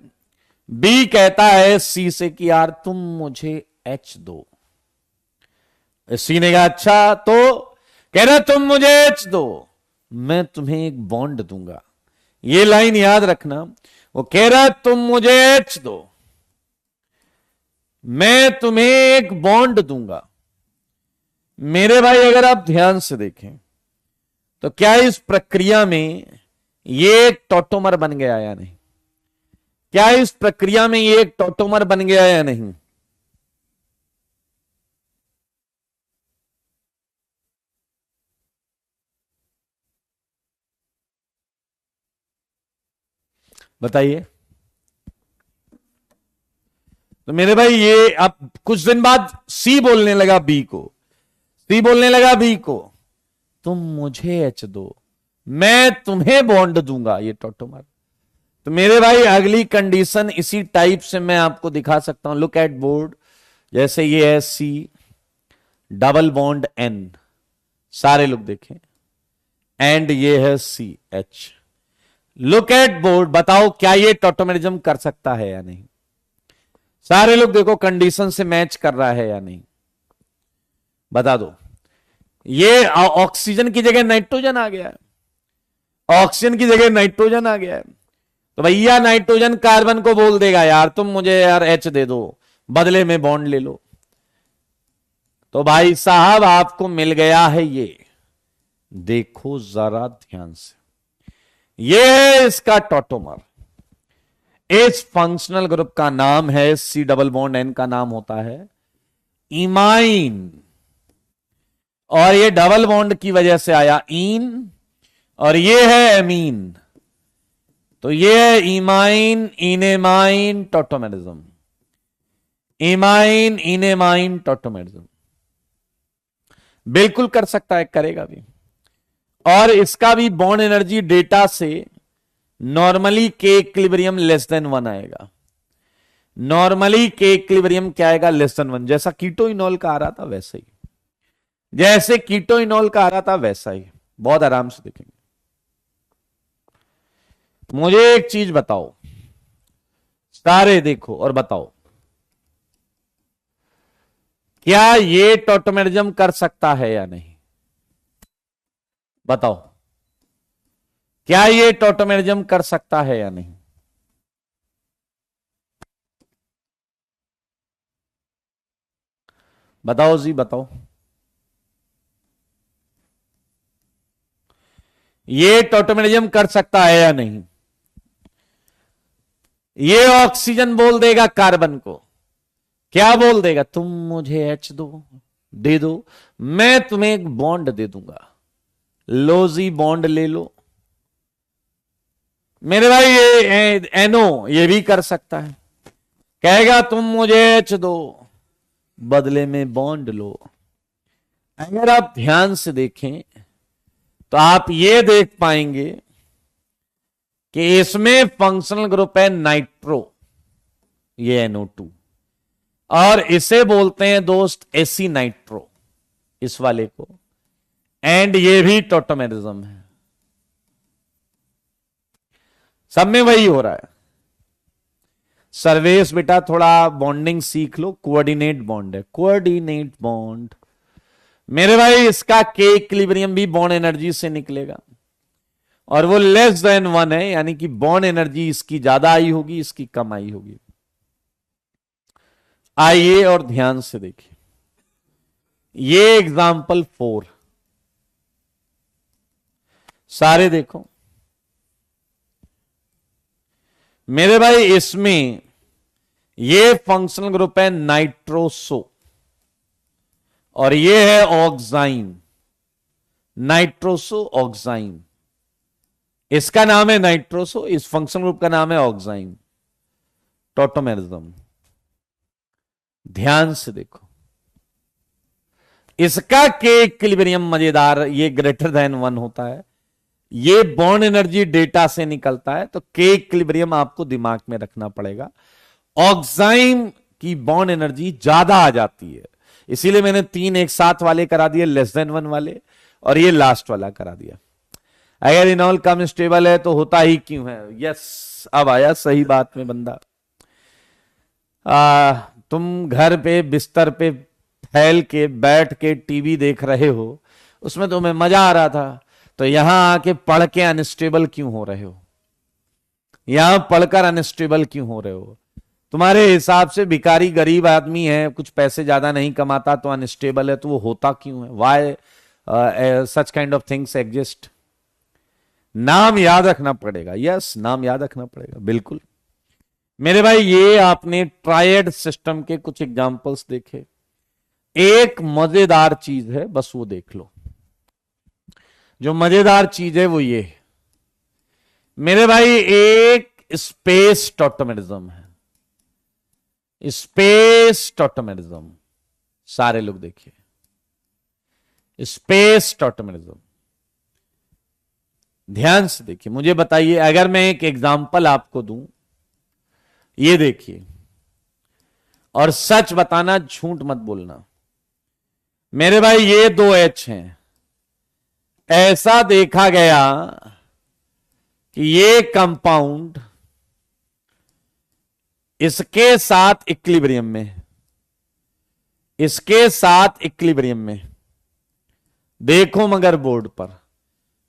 बी कहता है सी से कि यार तुम मुझे एच दो। सी ने कहा अच्छा, तो कह रहा तुम मुझे एच दो, मैं तुम्हें एक बॉन्ड दूंगा। ये लाइन याद रखना। वो कह रहा तुम मुझे एच दो, मैं तुम्हें एक बॉन्ड दूंगा। मेरे भाई अगर आप ध्यान से देखें तो क्या इस प्रक्रिया में ये एक टॉटोमर बन गया या नहीं? क्या इस प्रक्रिया में ये एक टॉटोमर बन गया या नहीं? बताइए। तो मेरे भाई ये अब कुछ दिन बाद सी बोलने लगा बी को, सी बोलने लगा बी को, तुम मुझे एच दो, मैं तुम्हें बॉन्ड दूंगा, ये टॉटोमर। तो मेरे भाई अगली कंडीशन इसी टाइप से मैं आपको दिखा सकता हूं। Look at board. जैसे ये है सी डबल बॉन्ड एन, सारे लोग देखें, एंड ये है C H. Look at board, बताओ क्या ये टॉटोमेरिज्म कर सकता है या नहीं? सारे लोग देखो, कंडीशन से मैच कर रहा है या नहीं, बता दो। ये ऑक्सीजन की जगह नाइट्रोजन आ गया है, ऑक्सीजन की जगह नाइट्रोजन आ गया है। तो भैया नाइट्रोजन कार्बन को बोल देगा यार तुम मुझे यार एच दे दो, बदले में बॉन्ड ले लो। तो भाई साहब आपको मिल गया है ये, देखो जरा ध्यान से, ये है इसका टॉटोमर। इस फंक्शनल ग्रुप का नाम है, सी डबल बॉन्ड एन का नाम होता है इमाइन, और ये डबल बॉन्ड की वजह से आया इन, और ये है एमीन। तो ये है इमाइन इनेमाइन टॉटोमेरिज्म, इमाइन इनेमाइन टॉटोमेरिज्म। बिल्कुल कर सकता है, करेगा भी। और इसका भी बॉन्ड एनर्जी डेटा से नॉर्मली के इक्विलिब्रियम लेस देन 1 आएगा। नॉर्मली के इक्विलिब्रियम क्या आएगा? Less than 1। जैसा कीटो इनॉल का आ रहा था वैसे ही, जैसे कीटो इनॉल का आ रहा था वैसा ही। बहुत आराम से देखेंगे। मुझे एक चीज बताओ, सारे देखो और बताओ, क्या ये टॉटोमेरिज्म कर सकता है या नहीं? बताओ, क्या ये टॉटोमेरिज्म कर सकता है या नहीं? बताओ जी, बताओ। ये टॉटोमेरिज्म कर सकता है या नहीं? ये ऑक्सीजन बोल देगा कार्बन को, क्या बोल देगा? तुम मुझे एच दो, दे दो, मैं तुम्हें एक बॉन्ड दे दूंगा, लो जी बॉन्ड ले लो। मेरे भाई ये एनो ये भी कर सकता है, कहेगा तुम मुझे एच दो, बदले में बॉन्ड लो। अगर आप ध्यान से देखें तो आप ये देख पाएंगे कि इसमें फंक्शनल ग्रुप है नाइट्रो, ये NO2, और इसे बोलते हैं दोस्त एसी नाइट्रो, इस वाले को। एंड ये भी टॉटोमेरिज्म है। सब में वही हो रहा है। सर्वेश बेटा थोड़ा बॉन्डिंग सीख लो, कोऑर्डिनेट बॉन्ड है, कोऑर्डिनेट बॉन्ड। मेरे भाई इसका के इक्विलिब्रियम भी बॉन्ड एनर्जी से निकलेगा, और वो लेस देन 1 है, यानी कि बॉन्ड एनर्जी इसकी ज्यादा आई होगी, इसकी कम आई होगी। आइए और ध्यान से देखिए, ये एग्जाम्पल 4 सारे देखो मेरे भाई। इसमें ये फंक्शनल ग्रुप है नाइट्रोसो, और ये है ऑक्साइन, नाइट्रोसो ऑक्साइन। इसका नाम है नाइट्रोसो, इस फंक्शनल ग्रुप का नाम है ऑक्साइन। टॉटोमेरिज्म ध्यान से देखो, इसका के इक्विलिब्रियम मजेदार, ये ग्रेटर देन 1 होता है, ये बॉन्ड एनर्जी डेटा से निकलता है, तो के इक्विलिब्रियम आपको दिमाग में रखना पड़ेगा। ऑक्साइन की बॉन्ड एनर्जी ज्यादा आ जाती है, इसीलिए मैंने 3 एक साथ वाले करा दिए, लेस देन 1 वाले, और ये लास्ट वाला करा दिया। अगर इनॉल कम स्टेबल है तो होता ही क्यों है? यस, अब आया सही बात में बंदा। तुम घर पे बिस्तर पे फैल के बैठ के टीवी देख रहे हो, उसमें तुम्हें मजा आ रहा था, तो यहां आके पढ़ के अनस्टेबल क्यों हो रहे हो? यहां पढ़कर अनस्टेबल क्यों हो रहे हो? तुम्हारे हिसाब से भिखारी गरीब आदमी है, कुछ पैसे ज्यादा नहीं कमाता तो अनस्टेबल है, तो वो होता क्यों है? Why such kind of things exist? नाम याद रखना पड़ेगा। यस, नाम याद रखना पड़ेगा, बिल्कुल। मेरे भाई ये आपने ट्रायड सिस्टम के कुछ एग्जांपल्स देखे। एक मजेदार चीज है, बस वो देख लो। जो मजेदार चीज है वो ये है मेरे भाई, एक स्पेस टॉटोमेरिज्म है, स्पेस टॉटोमेरिज्म। सारे लोग देखिए, स्पेस टॉटोमेरिज्म ध्यान से देखिए, मुझे बताइए, अगर मैं एक एग्जांपल आपको दूं, ये देखिए, और सच बताना, झूठ मत बोलना। मेरे भाई ये 2 H हैं, ऐसा देखा गया कि ये कंपाउंड इसके साथ इक्विलिब्रियम में, इसके साथ इक्विलिब्रियम में, देखो मगर बोर्ड पर,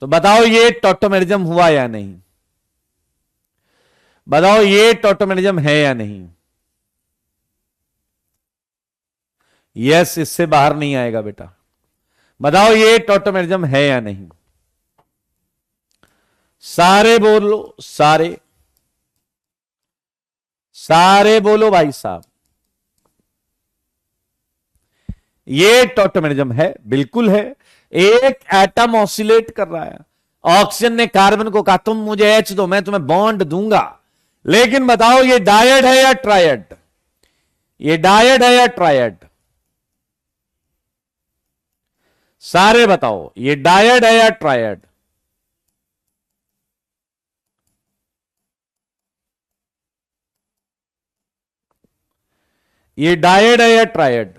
तो बताओ ये टॉटोमेरिज्म हुआ या नहीं? बताओ ये टॉटोमेरिज्म है या नहीं? यस, इससे बाहर नहीं आएगा बेटा। बताओ ये टॉटोमेरिज्म है या नहीं? सारे बोलो, सारे सारे बोलो भाई साहब। ये टॉटोमेरिज्म है, बिल्कुल है। एक एटम ऑसिलेट कर रहा है, ऑक्सीजन ने कार्बन को कहा तुम मुझे H दो, मैं तुम्हें बॉन्ड दूंगा, लेकिन बताओ ये डायड है या ट्रायड? ये डायड है या ट्रायड? सारे बताओ, ये डायड है या ट्रायड? ये डायड है या ट्रायड?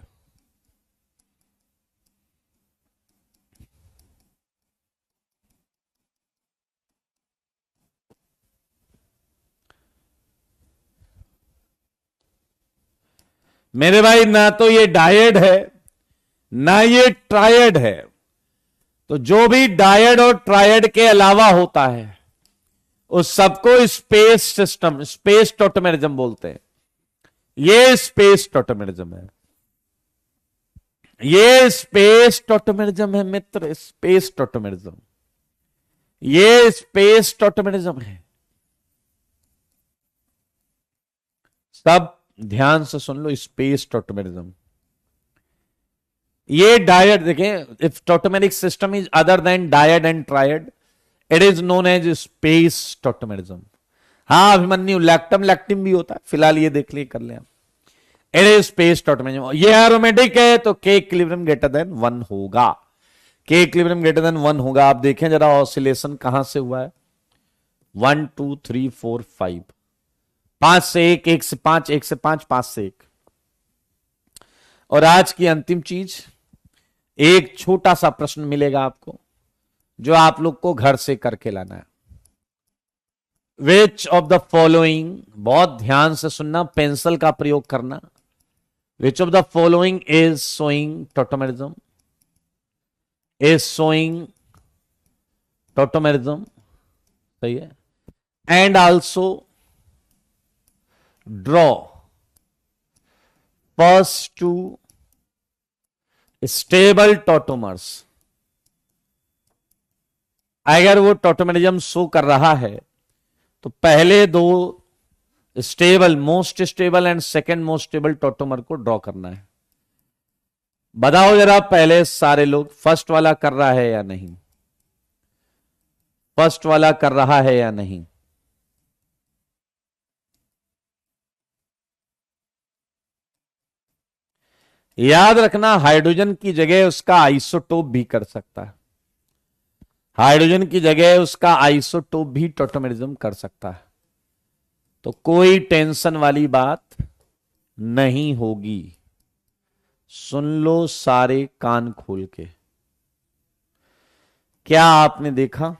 मेरे भाई ना तो ये डायड है ना ये ट्रायड है। तो जो भी डायड और ट्रायड के अलावा होता है उस सबको स्पेस सिस्टम, स्पेस टॉटोमेरिज्म बोलते हैं। ये स्पेस टॉटोमेरिज्म है, ये स्पेस टॉटोमेरिज्म है मित्र, स्पेस टॉटोमेरिज्म, ये स्पेस टॉटोमेरिज्म है। सब ध्यान से सुन लो, स्पेस टॉटोमेरिज्म। ये डायड देखें, if tautomeric system is other than dyad and triad, it is known as space tautomerism. हाँ अभिमन्यु, लैक्टम लैक्टिम भी होता है, फिलहाल ये देख लिए, कर ले। It is space tautomerism. ये एरोमेटिक है तो के इक्विलिब्रियम ग्रेटर देन 1 होगा, के इक्विलिब्रियम ग्रेटर देन 1 होगा। आप देखें जरा ऑसिलेशन कहां से हुआ है, 1 2 3 4 5, 5 से 1, 1 से 5, 1 से 5, 5 से 1। और आज की अंतिम चीज, एक छोटा सा प्रश्न मिलेगा आपको जो आप लोग को घर से करके लाना है। विच ऑफ द फॉलोइंग, बहुत ध्यान से सुनना, पेंसिल का प्रयोग करना। Which of the following is showing tautomerism, is showing tautomerism, सही है, and also draw first two stable tautomers. अगर वो टोटोमेरिज्म शो कर रहा है तो पहले दो stable, most stable and second most stable tautomer को ड्रॉ करना है। बताओ जरा पहले सारे लोग, फर्स्ट वाला कर रहा है या नहीं, फर्स्ट वाला कर रहा है या नहीं। याद रखना, हाइड्रोजन की जगह उसका आइसोटोप भी कर सकता है, हाइड्रोजन की जगह उसका आइसोटोप भी टोटोमेरिज्म कर सकता है। तो कोई टेंशन वाली बात नहीं होगी। सुन लो सारे कान खोल के। क्या आपने देखा?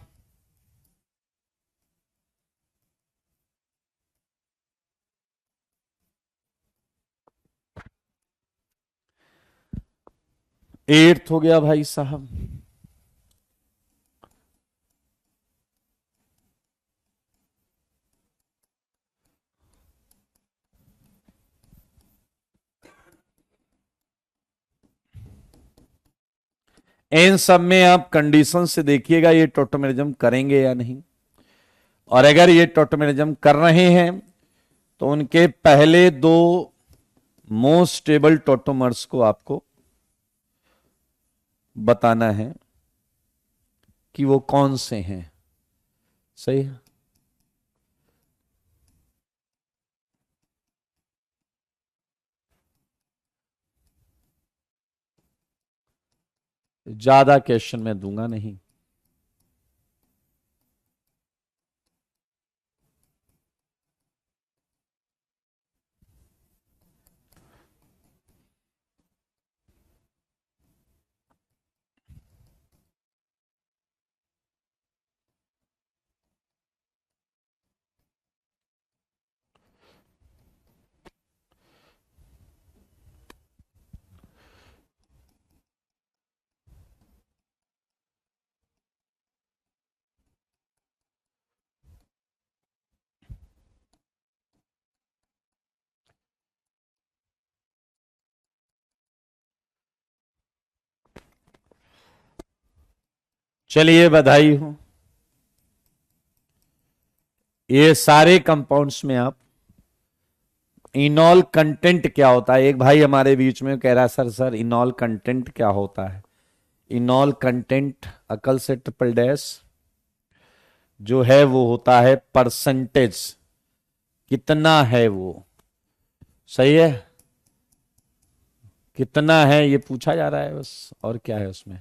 एट्थ हो गया भाई साहब। इन सब में आप कंडीशन से देखिएगा ये टोटोमेरिज्म करेंगे या नहीं, और अगर ये टोटोमेरिज्म कर रहे हैं तो उनके पहले दो मोस्ट स्टेबल टोटोमर्स को आपको बताना है कि वो कौन से हैं। सही है। ज्यादा क्वेश्चन मैं दूंगा नहीं। चलिए बधाई हो। ये सारे कंपाउंड्स में आप इनॉल कंटेंट क्या होता है, एक भाई हमारे बीच में कह रहा है सर इनॉल कंटेंट क्या होता है। इनॉल कंटेंट अकल से ट्रिपल डैश जो है वो होता है परसेंटेज, कितना है वो। सही है, कितना है ये पूछा जा रहा है बस, और क्या है उसमें।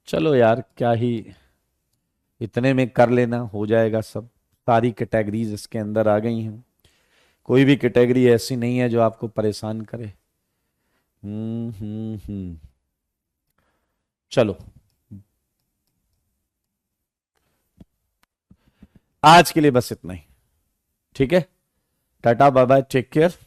चलो यार क्या ही, इतने में कर लेना, हो जाएगा सब। सारी कैटेगरीज इसके अंदर आ गई हैं, कोई भी कैटेगरी ऐसी नहीं है जो आपको परेशान करे। चलो आज के लिए बस इतना ही, ठीक है। Tata bye bye, take care.